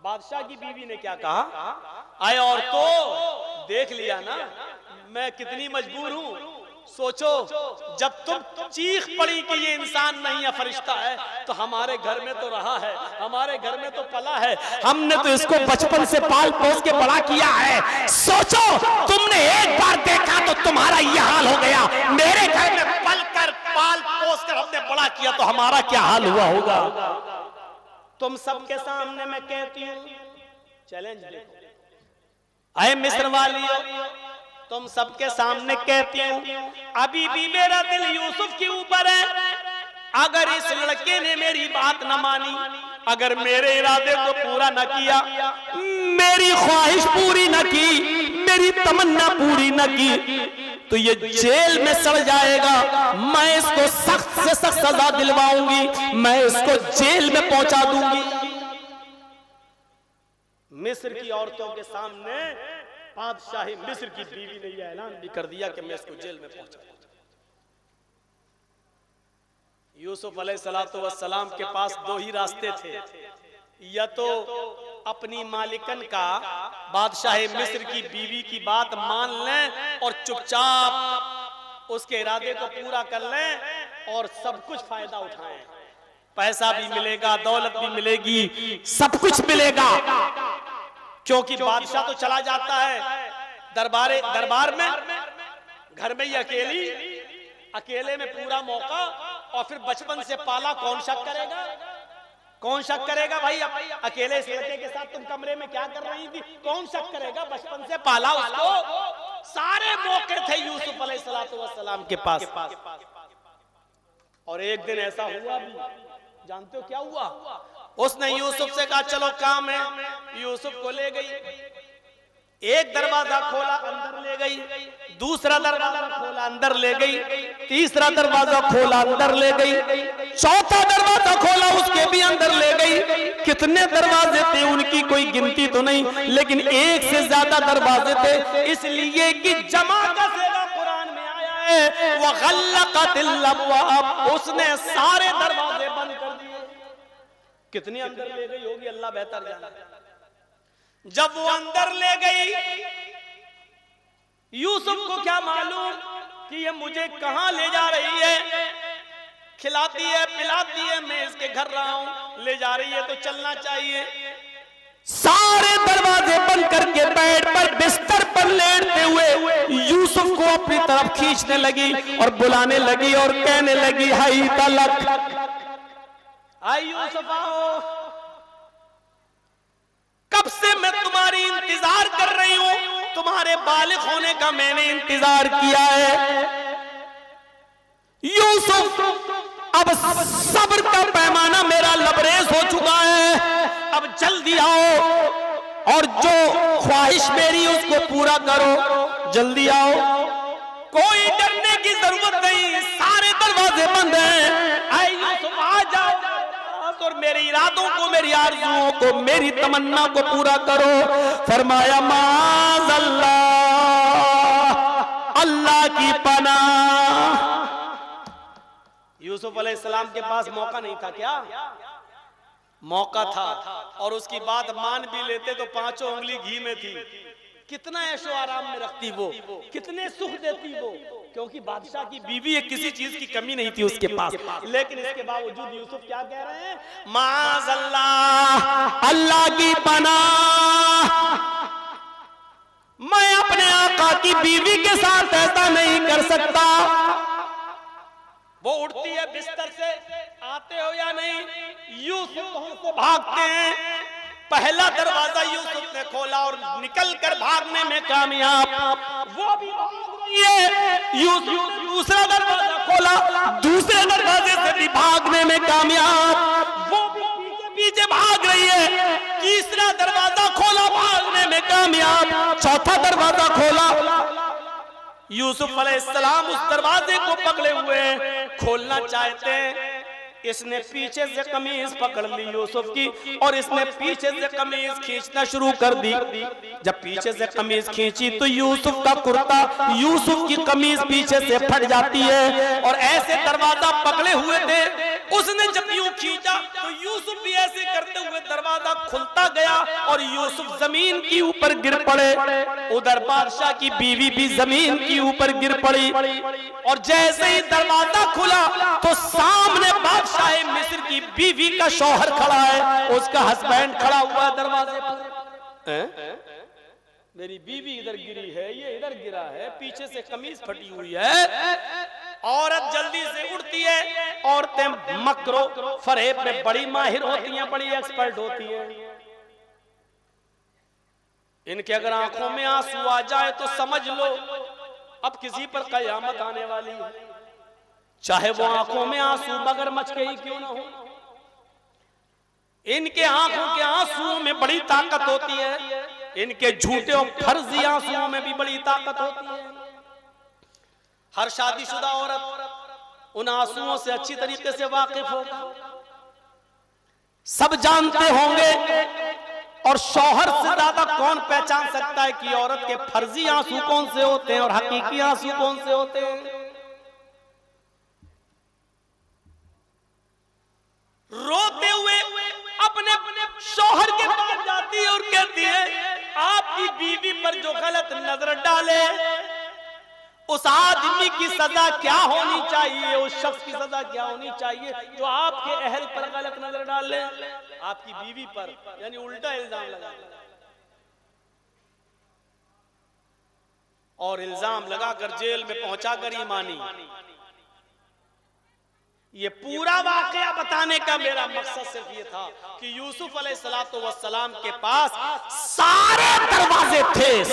Speaker 1: बादशाह की बीवी ने क्या कहा, आए औरतों देख लिया ना मैं कितनी मजबूर हूं, सोचो जब तुम चीख पड़ी कि ये इंसान नहीं है फरिश्ता है, तो हमारे घर में तो रहा है, हमारे घर में तो पला है, हमने तो इसको बचपन से पाल पोस के बड़ा किया है। सोचो तुमने एक बार देखा तो तुम्हारा ये हाल हो गया, मेरे घर में पल कर पाल पोस कर हमने बड़ा किया तो हमारा क्या हाल हुआ होगा। तुम सबके सामने मैं कहती हूँ, चैलेंज देखो, आए मिस्र वालियों, तुम सबके सामने कहती हूँ, अभी भी मेरा दिल यूसुफ के ऊपर है। अगर इस लड़के ने मेरी बात न मानी, अगर मेरे इरादे को पूरा न किया, मेरी ख्वाहिश पूरी न की, मेरी तमन्ना पूरी न की, तो ये जेल में सड़ जाएगा। मैं इसको सख्त से सख्त सजा दिलवाऊंगी, मैं इसको जेल में पहुंचा दूंगी। मिस्र की औरतों के सामने बादशाह मिस्र की बीवी ने यह ऐलान भी कर दिया कि मैं इसको जेल में पहुंचा। यूसुफ अलैहिस्सलातु वस्सलाम के पास दो ही रास्ते थे, या तो अपनी मालिकन का, बादशाह मिस्र की बीवी की बात मान लें और चुपचाप उसके इरादे को पूरा कर लें और सब कुछ फायदा उठाएं, पैसा भी मिलेगा, दौलत भी मिलेगी, सब कुछ मिलेगा, क्योंकि बादशाह तो चला जाता है दरबार में, घर में ही अकेले में पूरा मौका, और फिर बचपन से पाला, कौन शक करेगा, कौन शक करेगा भाई, अकेले इस लड़के के साथ तुम कमरे में क्या कर रही थी, कौन शक करेगा, बचपन से पाला उसको, सारे मौके थे यूसुफ अलैहिस्सलातु वस्सलाम के पास। और एक दिन ऐसा हुआ भी, जानते हो क्या हुआ, उसने यूसुफ से कहा चलो काम है, यूसुफ को ले गई, एक दरवाजा खोला अंदर ले गई, दूसरा दरवाजा खोला अंदर ले गई, तीसरा दरवाजा खोला अंदर ले गई, चौथा दरवाजा खोला, उसके भी अंदर ले गई। कितने दरवाजे थे उनकी कोई गिनती तो नहीं, लेकिन एक से ज्यादा दरवाजे थे, इसलिए कि जमा का सेगा कुरान में आया है, वग़ल्लक़तिल अब्वाब, उसने सारे दरवाजे बंद कर दिए। कितनी अंदर ले गई होगी अल्लाह बेहतर जाने। जब वो अंदर ले गई, यूसुफ को क्या मालूम कि ये मुझे कहां ले जा रही है, खिलाती है पिलाती है, मैं इसके घर रहा हूं, ले जा रही है तो चलना चाहिए। सारे दरवाजे बंद करके बेड पर बिस्तर पर लेटते हुए यूसुफ को अपनी तरफ खींचने लगी और बुलाने लगी और कहने लगी, हाय तलक, आई यूसुफ आओ, कब से मैं तुम्हारी इंतजार कर रही हूं, तुम्हारे बालिग होने का मैंने इंतजार किया है। यूसुफ, अब सब्र का पैमाना मेरा लबरेज हो चुका है, अब जल्दी आओ और जो ख्वाहिश मेरी उसको पूरा करो, जल्दी आओ। कोई डरने की जरूरत नहीं, सारे दरवाजे बंद हैं, आए यूसुफ आ जाओ और मेरे इरादों को, मेरी आरज़ुओं को, मेरी तमन्ना को पूरा करो। फरमाया माज़अल्लाह, अल्लाह की पनाह। यूसुफ अलैहिस्सलाम के पास मौका नहीं था क्या? मौका था, और उसकी बात मान भी लेते तो पांचों उंगली घी में थी। कितना ऐशो आराम में रखती वो, कितने सुख देती वो, क्योंकि बादशाह की बीवी है, किसी चीज की कमी नहीं थी उसके पास। लेकिन इसके बावजूद यूसुफ क्या कह रहे हैं, माज़अल्लाह, अल्लाह की पनाह, मैं अपने आका की बीवी के साथ ऐसा नहीं कर सकता। वो उठती है बिस्तर से, आते हो या नहीं, यूसुफ वहां से भागते हैं। पहला दरवाजा यूसुफ ने खोला और निकलकर भागने में कामयाब, वो भी भाग रही है। यूसुफ ने दूसरा दरवाजा खोला, दूसरे दरवाजे से भी भागने में कामयाब, वो भी पीछे पीछे भाग रही है। तीसरा दरवाजा खोला, भागने में कामयाब। चौथा दरवाजा खोला, यूसुफ अलैहिस्सलाम उस दरवाजे को पकड़े हुए खोलना चाहते हैं। इसने पीछे से कमीज पकड़ ली यूसुफ की, और इसने पीछे से कमीज खींचना शुरू कर दी। जब पीछे से कमीज खींची तो यूसुफ का कुर्ता, यूसुफ की कमीज पीछे से फट जाती है, और ऐसे दरवाजा पकड़े हुए थे। उसने जब यूं खींचा तो यूसुफ भी ऐसे करते हुए दरवाजा खुलता गया और यूसुफ जमीन के ऊपर गिर पड़े। उधर बादशाह की बीवी भी जमीन के ऊपर गिर पड़ी, और जैसे ही दरवाजा खुला तो सामने बादशाह मिस्र की बीवी का शौहर खड़ा है, उसका हस्बैंड खड़ा हुआ है दरवाजे पर। मेरी बीवी इधर गिरी है, ये इधर गिरा है, पीछे से कमीज फटी हुई है। औरत जल्दी से उठती है। औरतें मकरो फरेब में बड़ी माहिर होती हैं, बड़ी एक्सपर्ट होती हैं। इनके अगर आंखों में आंसू आ जाए तो समझ लो अब किसी पर कयामत आने वाली है, चाहे वो आंखों में आंसू मगरमच्छ के ही क्यों ना हो। इनके आंखों के आंसुओं में बड़ी ताकत होती है, इनके झूठे और फर्जी आंसुओं में भी बड़ी ताकत होती है। हर शादीशुदा औरत उन आंसुओं से अच्छी तरीके से वाकिफ होगा, सब जानते होंगे। और शौहर से ज्यादा कौन पहचान सकता है कि औरत के फर्जी आंसू कौन से होते हैं और हकीकी आंसू कौन से होते हैं। रोते हुए अपने शौहर के पास जाती है और कहती है आपकी बीवी पर जो गलत नजर डाले उस आदमी की सजा क्या होनी चाहिए, उस शख्स की सजा क्या होनी चाहिए जो आपके अहल पर गलत नजर डाले, आपकी बीवी पर, यानी उल्टा इल्जाम लगा। और इल्जाम लगाकर जेल में पहुंचाकर ईमानी। ये पूरा वाकया बताने का मेरा मकसद सिर्फ ये था कि यूसुफ अलैहिस्सलातु वस्सलाम के पास सारे दरवाजे थे,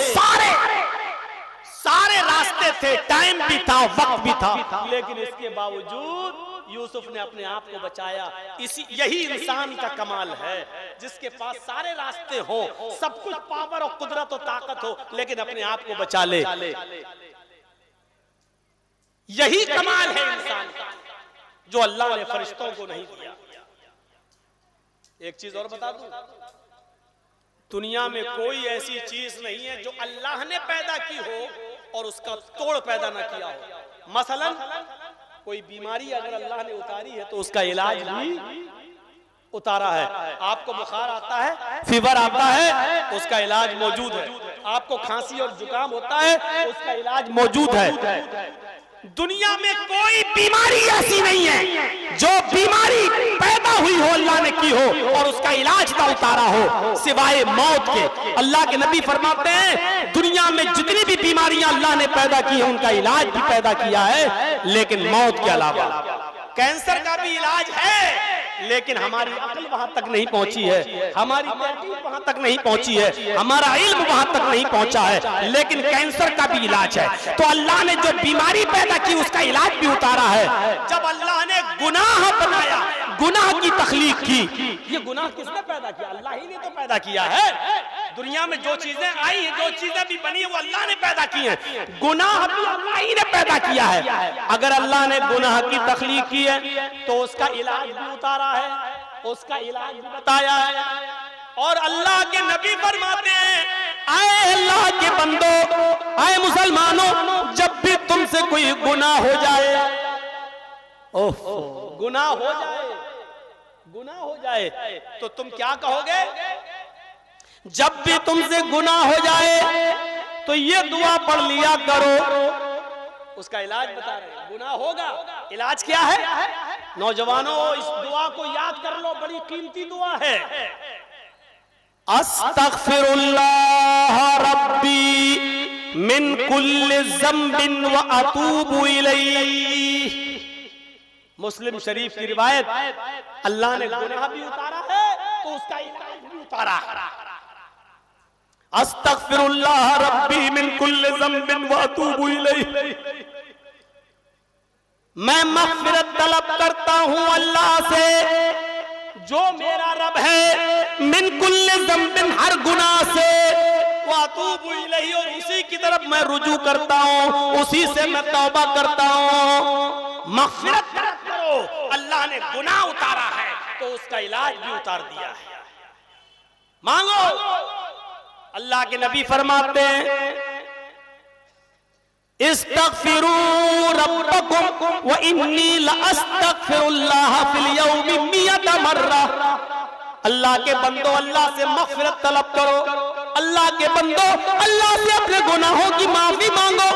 Speaker 1: सारे रास्ते थे, टाइम भी था, वक्त भी था, लेकिन इसके बावजूद यूसुफ ने अपने आप को बचाया। यही इंसान का कमाल है, जिसके पास सारे रास्ते हो, सब कुछ पावर और कुदरत और ताकत हो, लेकिन अपने आप को बचा ले। यही कमाल है इंसान का। जो अल्लाह ने फरिश्तों को नहीं दिया। एक चीज और बता दूं, दुनिया में कोई ऐसी चीज नहीं है जो अल्लाह ने पैदा की हो और उसका तोड़ पैदा ना किया हो। मसलन कोई बीमारी अगर अल्लाह ने उतारी है तो उसका इलाज भी उतारा है। आपको बुखार आता है, फीवर आता है, उसका इलाज मौजूद है। आपको खांसी और जुकाम होता है, उसका इलाज मौजूद है। दुनिया में कोई बीमारी ऐसी नहीं है जो बीमारी पैदा हुई हो अल्लाह ने की हो और उसका इलाज ना उतारा हो, सिवाय मौत के। अल्लाह के नबी फरमाते हैं दुनिया में जितनी भी बीमारियां अल्लाह ने पैदा की है उनका इलाज भी पैदा किया है, लेकिन मौत के अलावा। कैंसर का भी इलाज है, लेकिन हमारी अक्ल वहां तक नहीं पहुंची है, हमारी तहकीक वहां तक नहीं पहुंची है, हमारा इल्म वहां तक नहीं पहुंचा है, लेकिन कैंसर का भी इलाज है। तो अल्लाह ने जो बीमारी पैदा की उसका इलाज भी उतारा है। जब अल्लाह ने गुनाह बनाया, गुनाह की तख्लीक की, ये गुनाह किसने पैदा किया? अल्लाह ही ने तो पैदा किया है। दुनिया में जो चीजें आई हैं, जो चीजें भी बनी है, वो अल्लाह ने पैदा की हैं। गुनाह भी अल्लाह ही ने पैदा किया है। अगर अल्लाह ने गुनाह की तख्लीक की है तो उसका इलाज भी उतारा है, उसका इलाज भी बताया है। और अल्लाह के नबी फरमाते हैं, आए अल्लाह के बंदो, आए मुसलमानों, जब भी तुमसे कोई गुनाह हो जाए, गुनाह हो जाए, गुनाह हो जाए तो तुम क्या कहोगे? जब भी तुमसे गुनाह हो जाए तो ये दुआ पढ़ लिया करो। उसका इलाज बता रहे हैं। गुनाह होगा, इलाज क्या है? नौजवानों, इस दुआ को याद कर लो, बड़ी कीमती दुआ है। अस्तगफिरुल्लाह रब्बी मिन कुल्लि ज़म्बिन व अतूबु इलैहि। मुस्लिम शरीफ की रिवायत, अल्लाह ने गुनाह भी उतारा है तो उसका इलाज भी उतारा है। अस्तगफिरुल्लाह रब्बी मिन कुल्लि ज़म्बिन व अतूबु इलैहि। मैं मग़फ़िरत तलब करता हूं अल्लाह से, जो मेरा रब है, मिन कुल्लि ज़म्बिन, हर गुनाह से, व अतूबु इलैहि, और उसी की तरफ मैं रुजू करता हूं, उसी से मैं तौबा करता हूं। मग़फ़िरत तलब करो, अल्लाह ने गुनाह उतारा है तो उसका इलाज भी उतार दिया है। मांगो। अल्लाह के नबी फरमाते हैं, इस्तगफिरू रब्बकुम व इन्नी लअस्तगफिरुल्लाह फिल यौमि मियत मर्रा। अल्लाह के बंदो, अल्लाह से मग़फ़िरत तलब करो। अल्लाह के बंदो, अल्लाह से अपने गुनाहों की माफी मांगो।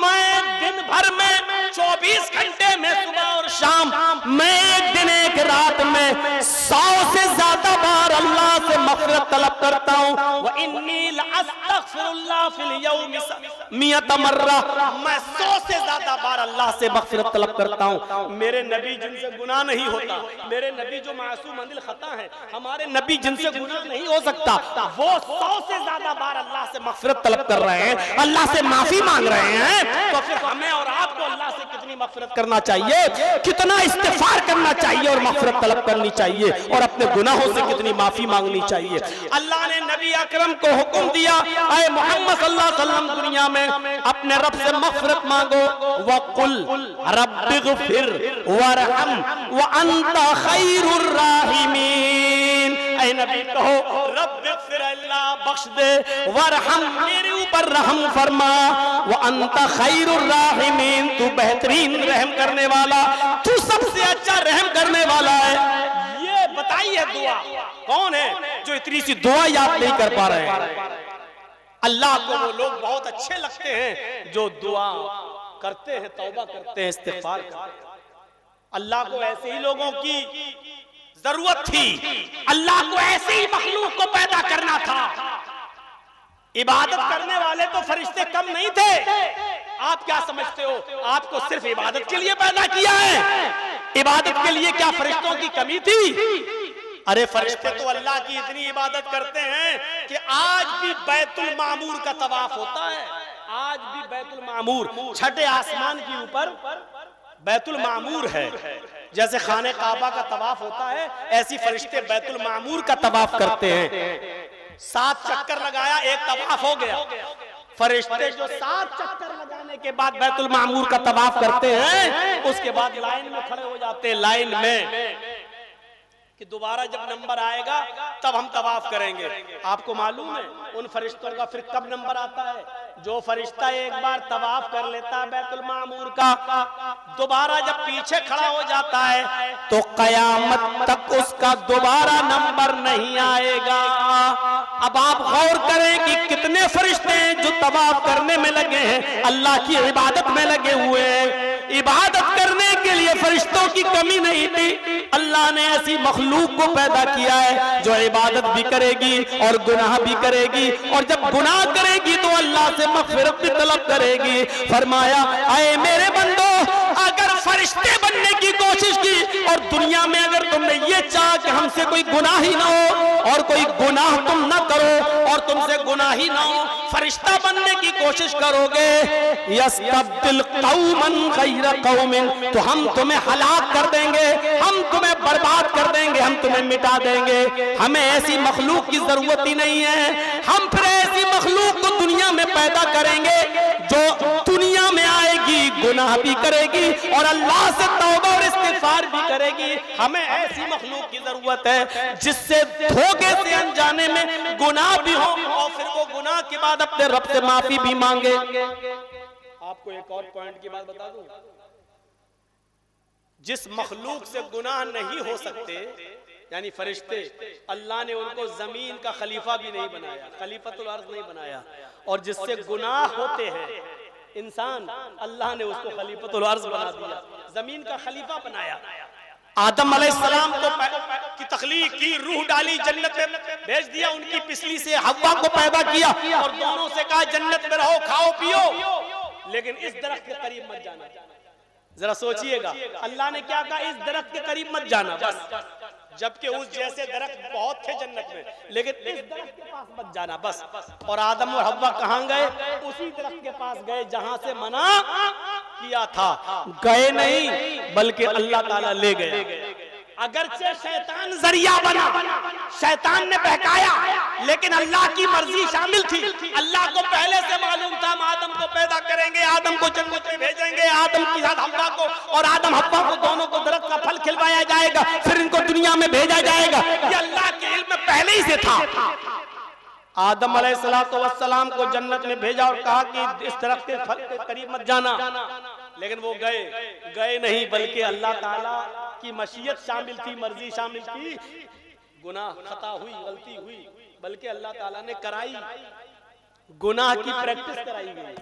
Speaker 1: मैं दिन भर में 24 घंटे में, सुबह और शाम, मैं एक दिन एक रात में 100 से ज्यादा बार अल्लाह से मग़फ़िरत तलब करता हूँ। व इन्नी लअस्तगफिरुल्लाह फिल यौमि मियत मर्रा। मैं 100 से ज्यादा बार अल्लाह से मग़फ़िरत तलब करता हूँ। मेरे नबी जिनसे गुनाह नहीं होता, मेरे नबी जो मासूम अनिल खता है, हमारे नबी जिनसे गुनाह नहीं हो सकता, वो 100 से ज्यादा बार अल्लाह से मग़फ़िरत तलब कर रहे हैं, अल्लाह से माफी मांग रहे हैं। तो फिर हमें और आपको अल्लाह से कितनी मग़फ़िरत करना चाहिए, कितना इस्तिग़फ़ार करना चाहिए और मग़फ़िरत तलब करनी चाहिए, और अपने गुनाहों से कितनी माफी मांगनी चाहिए। अल्लाह ने नबी अकरम को हुक्म दिया, आए मोहम्मद सल्लल्लाहु अलैहि वसल्लम, दुनिया में अपने रब से मग़फ़िरत मांगो। वक़ुल रब्बिग़फ़िर वरहम व अंता खैरुर राहिमीन। ऐ नबी कहो, रब्बिग़फ़िर, अल्लाह बख्श दे, वरहम, मेरे ऊपर रहम फरमा, व अंता खैरुर राहिमीन, तू बेहतरीन रहम करने वाला, तू सबसे अच्छा रहम करने वाला है। ये बताइए दुआ कौन है जो इतनी सी दुआ याद नहीं कर पा रहे हैं? अल्लाह को वो लोग बहुत अच्छे लगते हैं जो दुआ करते हैं, तौबा करते हैं, इस्तिग़फ़ार करते हैं। अल्लाह को ऐसे ही लोगों की जरूरत थी, अल्लाह को ऐसे ही मखलूक को पैदा करना था। इबादत करने वाले तो फरिश्ते कम नहीं थे। आप क्या समझते हो, आपको सिर्फ इबादत के लिए पैदा किया है? इबादत के लिए क्या फरिश्तों की कमी थी? अरे फरिश्ते तो अल्लाह की इतनी इबादत करते हैं कि आज भी बैतुल मामूर का तवाफ होता है। आज भी बैतुल मामूर, छठे आसमान के ऊपर बैतुल मामूर है। जैसे खाने काबा का तवाफ होता है, ऐसी फरिश्ते बैतुल मामूर का तवाफ करते हैं। 7 चक्कर लगाया, एक तवाफ हो गया। फरिश्ते जो 7 चक्कर लगाने के बाद बैतुल मामूर का तवाफ करते हैं, उसके बाद लाइन में खड़े हो जाते हैं, लाइन में कि दोबारा जब नंबर आएगा तब हम तवाफ करेंगे। आपको मालूम है उन फरिश्तों का फिर कब नंबर आता है? जो फरिश्ता एक बार तवाफ कर लेता है बैतुल मामूर का, दोबारा जब पीछे खड़ा हो जाता है तो कयामत तक उसका दोबारा नंबर नहीं आएगा। अब आप गौर करें कि कितने फरिश्ते हैं जो तवाफ करने में लगे हैं, अल्लाह की इबादत में लगे हुए हैं। इबादत करने के लिए फरिश्तों की कमी नहीं थी। अल्लाह ने ऐसी मखलूक को पैदा किया है जो इबादत भी करेगी और गुनाह भी करेगी, और जब गुनाह करेगी तो अल्लाह से मग़फ़िरत भी तलब करेगी। फरमाया, आए मेरे बंदो, अगर फरिश्ते बनने की कोशिश की और दुनिया में अगर तुमने ये चाहा कि हमसे कोई गुनाह ही ना हो और कोई गुनाह तुम ना करो और तुमसे गुनाह ही ना हो, फरिश्ता बनने की कोशिश करोगे, यस्तब्दिल कौमन गैर कौमिन, तो हम तुम्हें हलाक कर देंगे, हम तुम्हें बर्बाद कर देंगे, हम तुम्हें मिटा देंगे। हमें ऐसी मखलूक की जरूरत ही नहीं है। हम फिर ऐसी मखलूक को दुनिया में पैदा करेंगे जो दुनिया में आएगी, गुनाह भी करेगी और अल्लाह से तौबा और इस्तिग़फ़ार भी करेगी। हमें ऐसी मखलूक की जरूरत है जिससे धोखे से अनजाने में गुनाह भी हो और फिर वो गुनाह के बाद अपने रब से माफी भी मांगे। आपको एक और पॉइंट की बात बता दूं, जिस मखलूक से गुनाह नहीं हो सकते यानी फरिश्ते, अल्लाह ने उनको जमीन का खलीफा भी नहीं बनाया, खलीफतुल अर्ज़ नहीं बनाया, और जिससे गुनाह होते हैं इंसान, अल्लाह ने उसको खलीफतुल अर्ज़ बना दिया, जमीन का खलीफा बनाया। आदम अलैहिस्सलाम को की तख्लीक की, रूह डाली, जन्नत में भेज दिया, उनकी पिछली से हव्वा को पैदा किया और दोनों से कहा जन्नत में रहो, खाओ पियो, लेकिन इस दरख्त के करीब मत जाना। जरा सोचिएगा, अल्लाह ने क्या कहा? इस दरख्त के करीब मत जाना बस, जबकि उस जैसे दरख्त बहुत थे जन्नत में, लेकिन इस दरख्त के पास मत जाना बस। और आदम और हव्वा कहाँ गए? उसी दरख्त के पास गए जहां से मना किया था। गए नहीं बल्कि अल्लाह ताला ले गए। अगरचे शैतान जरिया बना, शैतान ने बहकाया, लेकिन अल्लाह की मर्जी शामिल थी। अल्लाह को पहले से मालूम था हम आदम को पैदा करेंगे, आदम को जन्नत में भेजेंगे, आदम की साथ हव्वा को, और आदम हव्वा को दोनों को दरख्त का फल खिलवाया जाएगा, फिर इनको दुनिया में भेजा जाएगा। ये अल्लाह के इल्म में पहले ही से था। आदम अलैहिस्सलाम को जन्नत में भेजा और कहा कि इस दरख्त के फल के करीब मत जाना, लेकिन वो गए नहीं, बल्कि अल्लाह ताला की मशीयत शामिल थी, मर्जी शामिल थी। गुनाह खता हुई, गलती हुई, बल्कि अल्लाह ताला ने कराई, गुनाह की प्रैक्टिस कराई गई,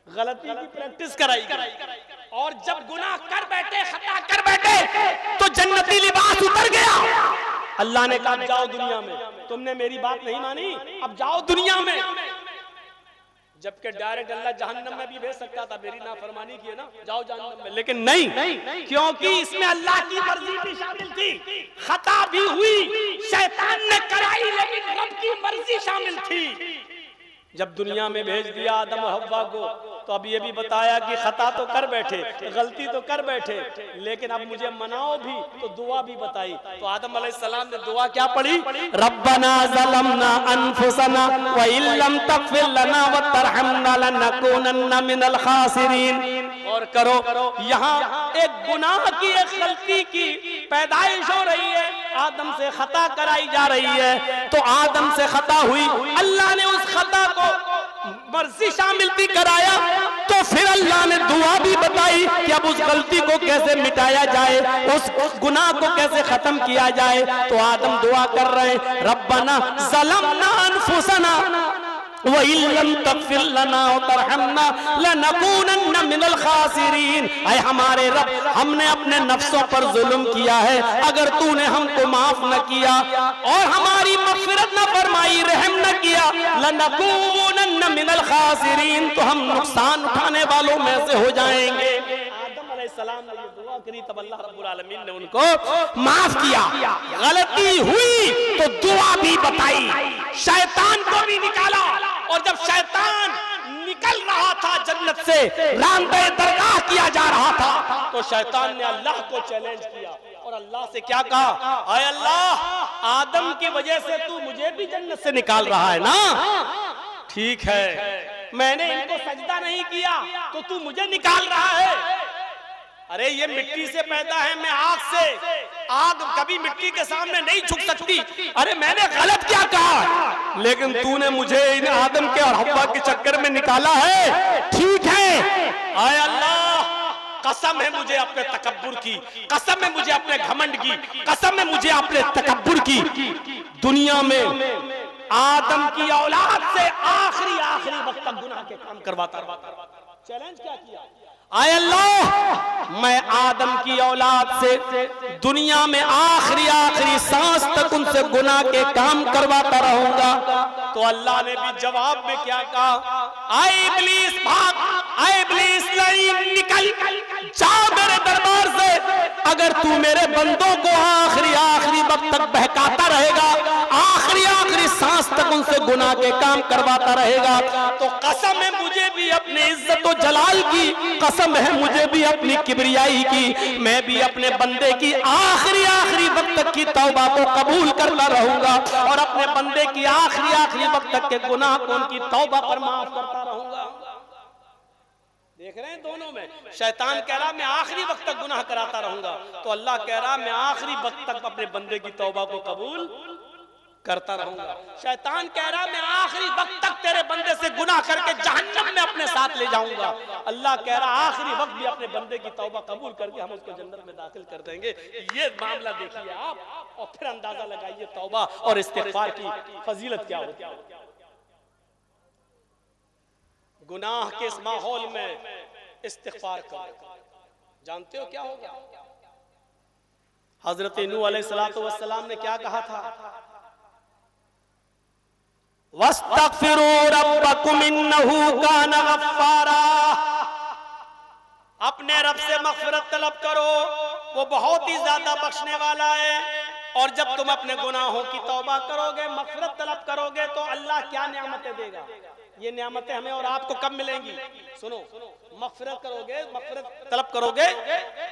Speaker 1: गलती की प्रैक्टिस कराई गई। और जब गुनाह कर बैठे, खता कर बैठे, तो जन्नती लिबास उतर गया। अल्लाह ने कहा जाओ दुनिया में, तुमने मेरी बात नहीं मानी, अब जाओ दुनिया में। जबकि डायरेक्ट अल्लाह जहन्नम में भी भेज सकता था, मेरी नाफरमानी की है ना, जाओ जहन्नम में, लेकिन नहीं, क्योंकि इसमें अल्लाह की मर्जी भी शामिल थी, खता भी हुई, शैतान ने कराई, लेकिन रब की मर्जी शामिल थी। जब दुनिया में भेज दिया आदम और हव्वा को, तो अब ये भी बताया कि खता तो कर बैठे, गलती तो कर बैठे, लेकिन अब मुझे मनाओ भी, तो दुआ भी बताई। तो आदम अलैहिस्सलाम ने दुआ क्या पढ़ी? रब्बना ज़लमना अनफुसना व इल्लम तग़फिर लना व तरहमना लनकूनन्ना मिनल खासिरीन। और करो, यहाँ एक गुनाह की, एक गलती की पैदाइश हो रही है, आदम से खता कराई जा रही है, तो आदम से खता हुई, अल्लाह ने उस खता को मर्जी शामिल थी कराया, तो फिर अल्लाह ने दुआ भी बताई कि अब उस गलती को कैसे मिटाया जाए, उस गुनाह को कैसे खत्म किया जाए। तो आदम दुआ कर रहे हैं, रब्बना ज़लमना अनफुसना व इल्लम तग़फिर लना व तरहमना लनकूनन्ना मिनल खासिरीन। ऐ हमारे रब, हमने अपने नफ्सों पर जुल्म किया है, अगर तूने हमको माफ न किया और हमारी मग़फ़िरत न फरमाई, रहम न किया, लनकूनन्ना मिनल खासिरीन, तो हम नुकसान उठाने वालों में से हो जाएंगे। आदम अलैहिस्सलाम ने ये दुआ करी, तब अल्लाह रब्बुल आलमीन ने उनको माफ किया। गलती हुई तो दुआ भी बताई, शैतान को भी निकाला, और जब शैतान निकल रहा था जन्नत से, रांदे दरगाह किया जा रहा था, तो शैतान ने अल्लाह को चैलेंज किया और अल्लाह से क्या कहा? आए अल्लाह, आदम की वजह से तू मुझे भी जन्नत से निकाल रहा है ना, ठीक है, मैंने इनको सजदा नहीं किया तो तू मुझे निकाल रहा है। अरे ये मिट्टी से पैदा है, मैं आग से, आग कभी मिट्टी के सामने नहीं झुक सकती। अरे मैंने गलत क्या कहा, लेकिन तूने मुझे इन आदम के और हव्वा के चक्कर में निकाला है, ठीक है। आय अल्लाह, कसम है मुझे अपने तकब्बुर की, कसम है मुझे अपने घमंड की, कसम है मुझे अपने तकब्बुर की। दुनिया में आदम की औलाद से आखिरी वक्त तक गुनाह के काम करवाता रहा। चैलेंज क्या किया, आय अल्लाह, मैं आदम की औलाद से दुनिया में आखिरी सांस तक उनसे गुनाह के काम करवाता रहूंगा। तो अल्लाह ने भी जवाब में क्या कहा, आए इब्लीस भाग, आए इब्लीस निकल, जा मेरे दरबार से। अगर तू मेरे बंदों को आखिरी वक्त तक बहकाता रहेगा, आखिरी सांस तक उनसे गुनाह के काम करवाता रहेगा, तो कसम है मुझे भी अपने इज्जत और जलाल की, कसम है मुझे भी अपनी किबरियाई की, मैं भी अपने बंदे की आखिरी वक्त तक की तौबा को कबूल करता रहूंगा और अपने बंदे की आखिरी वक्त तक के गुनाह को उनकी तौबा पर माफ करता रहूंगा। देख रहे हैं दोनों में, शैतान कह रहा मैं आखिरी वक्त तक गुनाह कराता रहूंगा, तो अल्लाह कह रहा मैं आखिरी वक्त तक अपने बंदे की तौबा को कबूल करता रहूंगा। शैतान कह रहा मैं आखिरी वक्त तक तेरे बंदे से गुनाह करके जहन्नम में अपने साथ ले जाऊंगा। अल्लाह कह रहा आखिरी वक्त भी अपने बंदे की तौबा कबूल करके हम उसको जन्नत में दाखिल कर देंगे। ये मामला देखिए आप, और फिर अंदाजा लगाइए तौबा और इस्तिग़फ़ार की फजीलत क्या होती है। गुनाह के इस माहौल में इस्तिग़फ़ार करो, जानते हो क्या होगा? हजरत नूह अलैहिस्सलातु वस्सलाम ने क्या कहा था, वस्तग़फ़िरू रब्बकुम इन्नहु कान गफ़्फ़ारा, अपने रब से मग़फ़िरत तलब करो, वो बहुत ही ज्यादा बख्शने वाला है। और जब तुम अपने गुनाहों की तौबा करोगे, मग़फ़िरत तलब करोगे, तो अल्लाह क्या नेमतें देगा। ये नेमतें हमें और आपको कब मिलेंगी? सुनो, मग़फ़िरत करोगे, मग़फ़िरत तलब करोगे,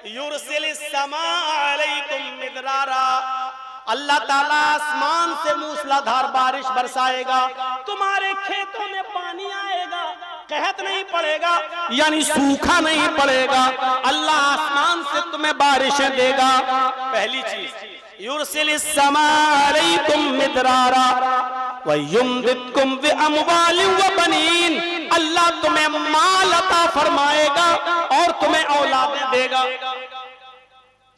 Speaker 1: युरसिलिस समा अलैकुम मिदरारा, अल्लाह ताला आसमान से मूसलाधार बारिश बरसाएगा, तुम्हारे खेतों में पानी आएगा, कहत नहीं पड़ेगा, यानी सूखा नहीं पड़ेगा, अल्लाह आसमान से तुम्हें बारिशें देगा। पहली चीज, युरसिलिस समा अलैकुम मिदरारा व युमदिदकुम बिअमवालिन व बनीन, अल्लाह तुम्हें माल अता फरमाएगा और तुम्हें औलादें देगा।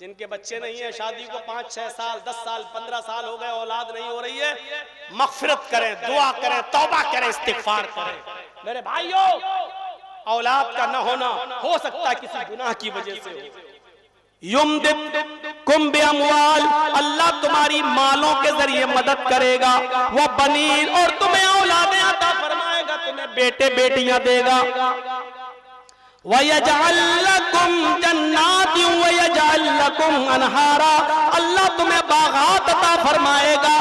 Speaker 1: जिनके बच्चे नहीं है, शादी को 5-6 साल 10 साल 15 साल हो गए, औलाद नहीं हो रही है, मग़फ़िरत करें, दुआ करें, तौबा करें, इस्तिग़फ़ार करें। मेरे भाइयों, औलाद का न होना हो सकता है किसी गुनाह की वजह से हो। युमदिदकुम बिअमवाल, अल्लाह तुम्हारी मालों के जरिए मदद करेगा, वह बनीन, और तुम्हें औलादें अता फरमाएगा, तुम्हें बेटे बेटियां देगा। वयजअल लकुम जन्नातिन वयजअल लकुम अनहारा, अल्लाह तुम्हें बागात अता फरमाएगा,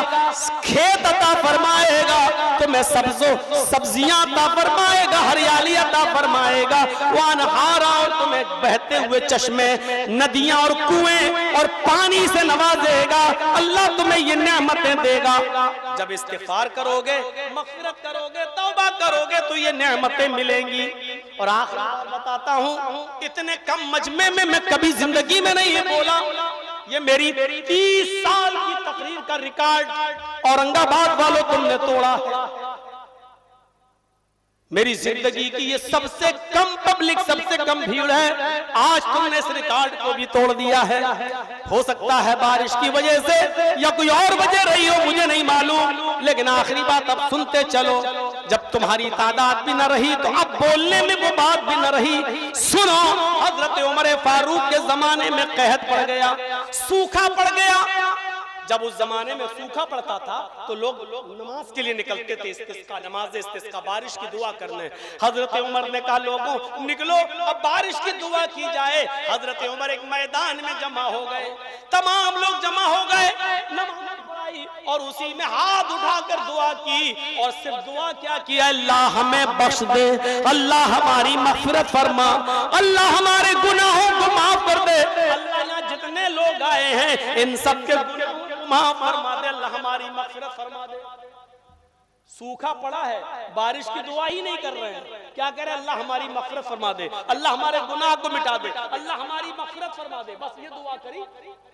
Speaker 1: खेत अता फरमाएगा, तुम्हें सब्जियां अता फरमाएगा, हरियाली अता फरमाएगा, वो अनहारा, और तुम्हें बहते हुए चश्मे, नदियां और कुएं और पानी से नवाजेगा। अल्लाह तुम्हें ये नेमतें देगा। जब इस्तिग़फ़ार करोगे, मग़फ़िरत करोगे, तौबा करोगे, तो ये नेमतें मिलेंगी। और आखिरी बात बताता हूं, इतने कम मजमे में मैं कभी जिंदगी में नहीं ये बोला। ये मेरी 30 साल की तकरीर का रिकॉर्ड औरंगाबाद वालों तुमने तोड़ा। मेरी जिंदगी की ये सबसे कम पब्लिक, सबसे कम भीड़ है, आज तुमने इस रिकॉर्ड को भी तोड़ दिया है। हो सकता है बारिश की वजह से या कोई और वजह रही हो, मुझे नहीं मालूम, लेकिन आखिरी बात अब सुनते चलो। जब तुम्हारी तादाद भी न रही तो अब बोलने में वो बात भी न रही। सुनो, हजरत उमर फारूक के जमाने में कहत पड़ गया, सूखा पड़ गया। जब उस जमाने में सूखा पड़ता था तो लोग नमाज के लिए निकलते थे, इस्तिस्का, नमाज इस्तिस्का, बारिश की दुआ करने। हजरत उमर ने कहा लोगों निकलो, अब बारिश की दुआ की जाए। हजरत उमर एक मैदान में जमा हो गए, तमाम लोग जमा हो गए, नमाज पढ़ाई और उसी में हाथ उठाकर दुआ की। और सिर्फ दुआ क्या किया, अल्लाह हमें बख्श दे, अल्लाह हमारी मग़फ़िरत फरमा, अल्लाह हमारे गुनाहों को माफ कर दे, अल्लाह जितने लोग आए हैं इन सब के माफ फरमा दे, अल्लाह हमारी मग़फ़िरत फरमा दे। सूखा पड़ा है, बारिश की दुआ ही नहीं कर रहे हैं। क्या कह रहे हैं? अल्लाह हमारी मग़फ़िरत फरमा दे, अल्लाह हमारे गुनाह को मिटा दे, अल्लाह हमारी मग़फ़िरत फरमा दे। बस ये दुआ करी।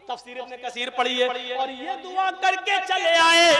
Speaker 1: तफ़सीर इब्न कसीर पढ़ी है और ये दुआ करके चले आए।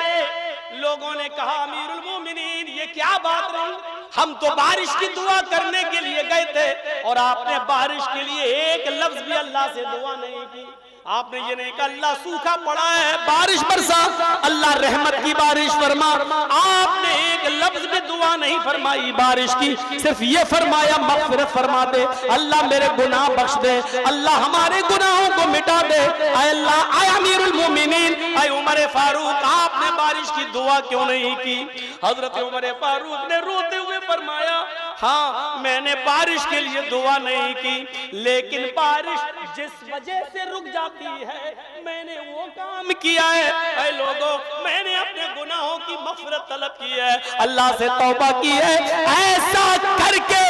Speaker 1: लोगों ने कहा अमीरुल मोमिनीन ये क्या बात रही, हम तो बारिश की दुआ करने के लिए गए थे और आपने बारिश के लिए एक लफ्ज भी अल्लाह से दुआ नहीं की। आपने ये नहीं कहा अल्लाह सूखा पड़ा है बारिश बरसा, अल्लाह रहमत की बारिश फरमा। आपने एक लफ्ज भी दुआ नहीं फरमाई बारिश की, सिर्फ ये फरमाया मग़फ़िरत फरमा दे, अल्लाह मेरे गुनाह बख्श दे, अल्लाह हमारे गुनाहों को मिटा दे। ऐ अल्लाह, ऐ अमीरुल मोमिनीन, ऐ उमर फारूक, आपने बारिश की दुआ क्यों नहीं की? हजरत उमर फारूक ने रोते हुए फरमाया, हाँ मैंने बारिश के लिए दुआ नहीं की, लेकिन बारिश जिस वजह से रुक जाती है मैंने वो काम किया है। ऐ लोगों, मैंने अपने गुनाहों की मग़फ़िरत तलब की है, अल्लाह से तौबा की है। ऐसा करके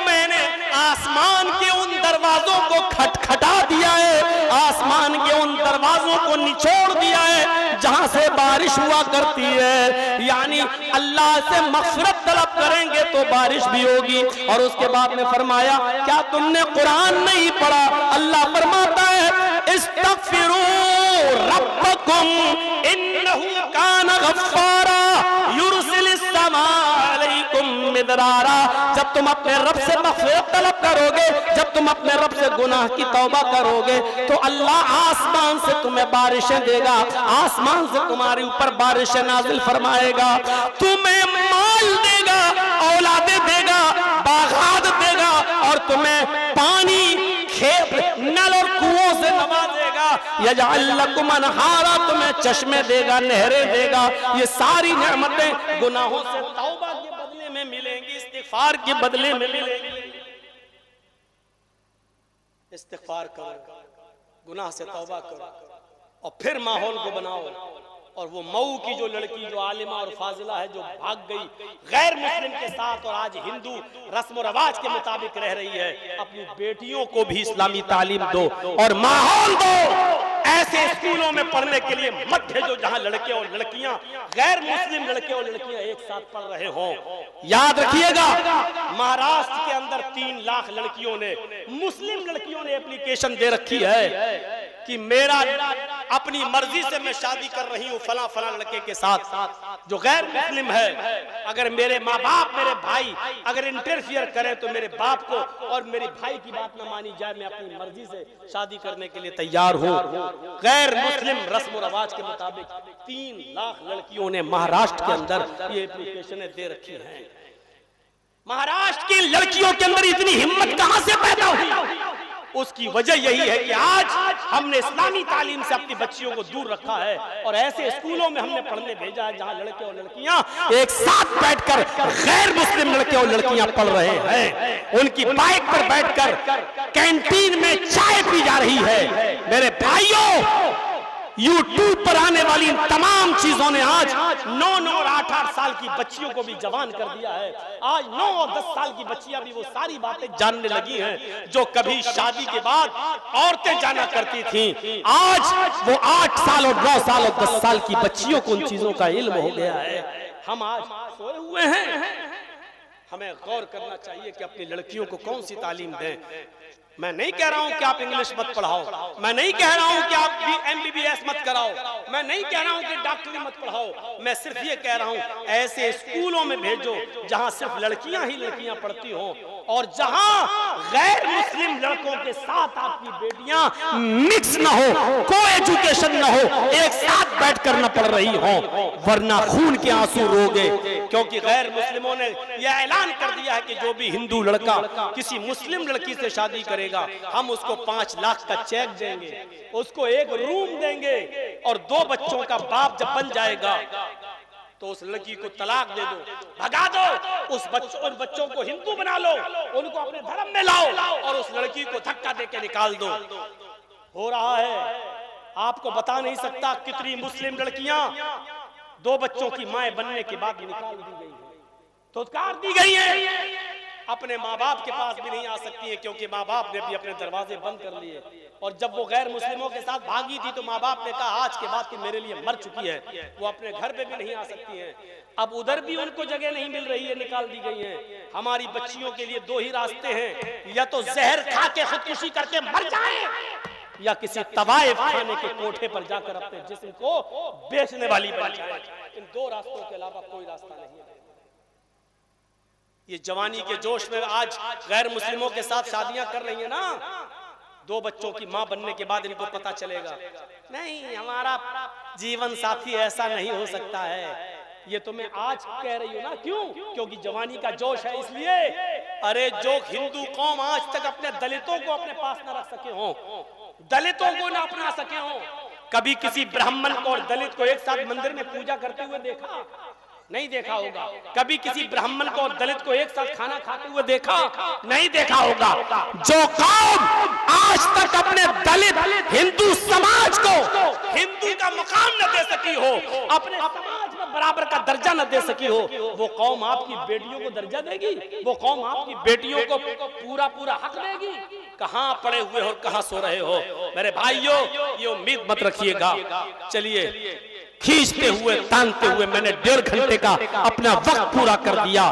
Speaker 1: मैंने आसमान के उन दरवाजों को खटखटा दिया है, आसमान के उन दरवाजों को निचोड़ दिया है जहां से बारिश हुआ करती है। यानी अल्लाह से मग़फ़िरत तलब करेंगे तो बारिश भी होगी। और उसके बाद में फरमाया, क्या तुमने कुरान नहीं पढ़ा? अल्लाह फरमाता है इस्तग़फ़िरू रब्बकुम इन्नहु काना गफ़्फ़ारा युरसिलिस समा अलैकुम मिदरारा। जब तुम अपने रब से मग़फ़िरत तलब करोगे, जब तुम अपने रब से गुनाह की तौबा करोगे तो अल्लाह आसमान से तुम्हें बारिशें देगा, आसमान से तुम्हारे ऊपर बारिशें नाज़िल फरमाएगा, तुम्हें माल देगा, औलादे देगा, बागात देगा और तुम्हें पानी खेत नल और कुओं से नवाजेगा। यजअल लकुम अनहारा, तुम्हें चश्मे देगा, नहरें देगा। ये सारी नेमतें गुनाहों से तौबा के बदले में मिलेंगी, इस्तिग़फ़ार के बदले में मिलेंगी। इस्तिग़फ़ार करो, गुनाह से तौबा करो और फिर माहौल को बनाओ। और वो मऊ की जो लड़की जो आलिमा और फाजिला है, जो भाग गई गैर मुस्लिम के साथ और आज हिंदू रस्म और रवाज के मुताबिक रह रही है, अपनी बेटियों को भी इस्लामी तालीम दो और माहौल दो। ऐसे स्कूलों में पढ़ने के लिए मत भेजो जहां लड़के और लड़कियां, गैर मुस्लिम लड़के और लड़कियां एक साथ पढ़ रहे हों। याद रखिएगा, महाराष्ट्र के अंदर 3 लाख लड़कियों ने, मुस्लिम लड़कियों ने एप्लीकेशन दे रखी है कि मेरा अपनी मर्जी से मैं शादी कर रही हूँ फला फला लड़के के साथ जो गैर मुस्लिम है। अगर मेरे माँ बाप, मेरे भाई अगर इंटरफियर करें तो मेरे बाप को और मेरे भाई की बात न मानी जाए, मैं अपनी मर्जी से शादी करने के लिए तैयार हूँ। गैर मुस्लिम रस्म और रवाज के मुताबिक 3 लाख लड़कियों ने महाराष्ट्र के अंदर ये एप्लीकेशनें दे रखी हैं। महाराष्ट्र की लड़कियों के अंदर इतनी हिम्मत कहां से पैदा हुई? उसकी वजह यही है कि आज हमने इस्लामी तालीम से अपनी बच्चियों को दूर रखा है और ऐसे स्कूलों में हमने पढ़ने भेजा है जहां लड़के और लड़कियां एक साथ बैठकर गैर मुस्लिम लड़के और लड़कियां पढ़ रहे हैं। उनकी बाइक पर बैठकर कैंटीन में चाय पी जा रही है। मेरे भाइयों, यूट्यूब पर आने वाली इन तमाम चीजों ने आज 9 और 8 साल की बच्चियों को भी जवान कर दिया है। आज 9 और 10 साल की बच्चियां भी वो सारी बातें जानने लगी हैं जो कभी शादी के बाद औरतें जाना करती थीं। आज वो 8 साल और 9 साल और 10 साल की बच्चियों को उन चीजों का इल्म हो गया है। हम आज सोए हुए हैं। हमें गौर करना चाहिए कि अपनी लड़कियों को कौन सी तालीम दें। मैं नहीं कह रहा हूं कि आप इंग्लिश मत पढ़ाओ, मैं नहीं कह रहा हूं कि आप MBBS मत कराओ, मैं नहीं कह रहा हूं कि डॉक्टरी मत पढ़ाओ। मैं सिर्फ ये कह रहा हूं ऐसे स्कूलों में भेजो जहां सिर्फ लड़कियां ही लड़कियां पढ़ती हों और जहां गैर मुस्लिम लड़कों के साथ आपकी बेटियां मिक्स ना हो, को एजुकेशन ना हो, एक साथ बैठकर न पढ़ रही हो, वरना खून के आंसू रोगे। क्योंकि गैर मुस्लिमों ने यह ऐलान कर दिया है कि जो भी हिंदू लड़का किसी मुस्लिम लड़की से शादी करेगा हम उसको 5 लाख का चेक देंगे, उसको एक रूम देंगे और 2 बच्चों का बाप जब बन जाएगा तो उस लड़की को तलाक दे दो, भगा दो, उन बच्चों को हिंदू बना लो, उनको अपने धर्म में लाओ और उस लड़की को धक्का देके निकाल दो। हो रहा है, आपको बता नहीं सकता कितनी मुस्लिम लड़कियां 2 बच्चों की मां बनने के बाद निकाल दी गई है, धुतकार दी गई है। अपने माँ बाप के पास भी नहीं आ सकती है क्योंकि माँ बाप ने भी अपने दरवाजे बंद कर लिए और जब वो गैर मुस्लिमों के साथ भागी थी तो माँ बाप ने कहा आज के बाद कि मेरे लिए मर चुकी है, वो अपने घर पे भी नहीं आ सकती हैं। अब उधर भी उनको जगह नहीं मिल रही है, निकाल दी गई है। हमारी बच्चियों के लिए दो ही रास्ते हैं, या तो जहर खा के खुदकुशी करके मर जाएं, या किसी तवाइफ खाने के कोठे पर जाकर अपने जिस्म को बेचने वाली बन जाए। इन दो रास्तों के अलावा कोई रास्ता नहीं है। ये जवानी के जोश में आज गैर मुस्लिमों के साथ शादियां कर रही है ना, 2 बच्चों की मां बनने के बाद इनको पता चलेगा नहीं हमारा जीवन साथी ऐसा नहीं हो सकता है। ये तो मैं आज कह रही हूँ ना, क्यों? क्योंकि जवानी का जोश है इसलिए। अरे जो हिंदू कौम आज तक अपने दलितों को अपने पास न रख सके हो, दलितों को न अपना सके हो, कभी किसी ब्राह्मण को और दलित को एक साथ मंदिर में पूजा करते हुए देखा? नहीं देखा होगा। कभी किसी ब्राह्मण को और दलित को एक साथ खाना खाते हुए देखा? नहीं देखा होगा। जो कौम आज तक अपने दलित हिंदू समाज को हिंदू का मुकाम न दे सकी हो, अपने समाज में बराबर का दर्जा न दे सकी हो, वो कौम आपकी बेटियों को दर्जा देगी? वो कौम आपकी बेटियों को पूरा पूरा हक देगी? कहां पड़े हुए हो और कहां सो रहे हो मेरे भाइयों, ये उम्मीद मत रखिएगा। चलिए, खींचते हुए तानते हुए मैंने 1.5 घंटे का अपना वक्त पूरा कर दिया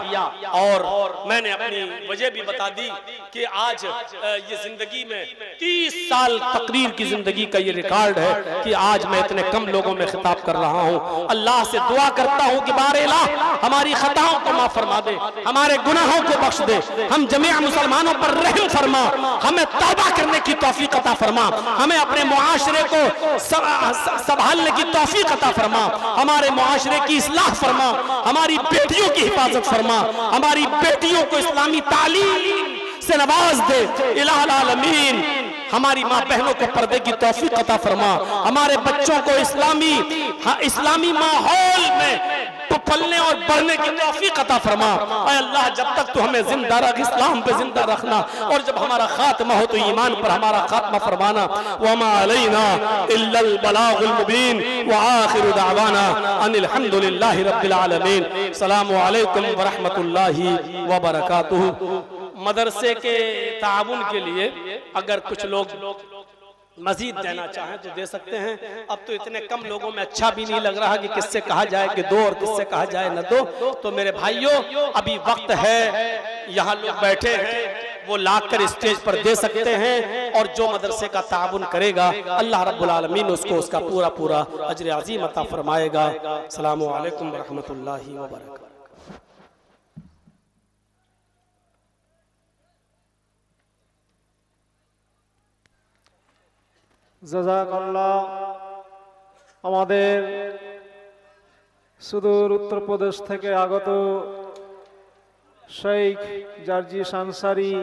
Speaker 1: और मैंने अपनी वजह भी बता दी कि आज ये जिंदगी में 30 साल तकरीर की जिंदगी का ये रिकॉर्ड है कि आज मैं इतने कम लोगों में खिताब कर रहा हूँ। अल्लाह से दुआ करता हूँ कि बारे अल्लाह हमारी खताओं को माफ फरमा दे, हमारे गुनाहों को बख्श दे, हम जमीआ मुसलमानों पर रहम फरमा, हमें तौबा करने की तौफीक अता फरमा, हमें अपने मुआशरे को संभालने की तौफीक अता फरमा, हमारे मुआशरे की इस्लाह फरमा, हमारी बेटियों की हिफाजत फरमा, हमारी बेटियों को इस्लामी तालीम से नवाज दे इलाहुल आलमीन, हमारी माँ बहनों को पर्दे की तौफीक अता फरमा, हमारे बच्चों को इस्लामी माहौल में पलने और बढ़ने की तौफीक अता फरमा। ऐ अल्लाह, जब तक तो हमें जिंदा रख, इस्लाम पे जिंदा रखना, और जब हमारा खात्मा हो तो ईमान पर हमारा खात्मा फरमाना। वमा अलैना इल्लल बलागुल मुबीन व आखिरु दावाना अनिल हम्दुलिल्लाहि रब्बिल आलमीन। अस्सलामु अलैकुम व रहमतुल्लाहि व बरकातुहू। मदरसे के ताउन के लिए अगर कुछ लोग मजीद देना चाहें तो दे सकते हैं। अब तो इतने कम लोगों में अच्छा भी नहीं लग रहा कि किससे कहा जाए कि दो और किससे कहा जाए न दो। तो मेरे भाइयों, अभी वक्त है, यहाँ लोग बैठे हैं, वो लाकर स्टेज पर दे सकते हैं, और जो मदरसे का ताउन करेगा अल्लाह रब्बुल आलमीन उसको उसका पूरा पूरा अजर अजीम अता फरमाएगा। अस्सलामु अलैकुम व रहमतुल्लाहि व बरकातहू।
Speaker 2: জাযাকাল্লাহ। আমাদের সুদূর উত্তরপ্রদেশ থেকে আগত শেখ জারজিস আনসারী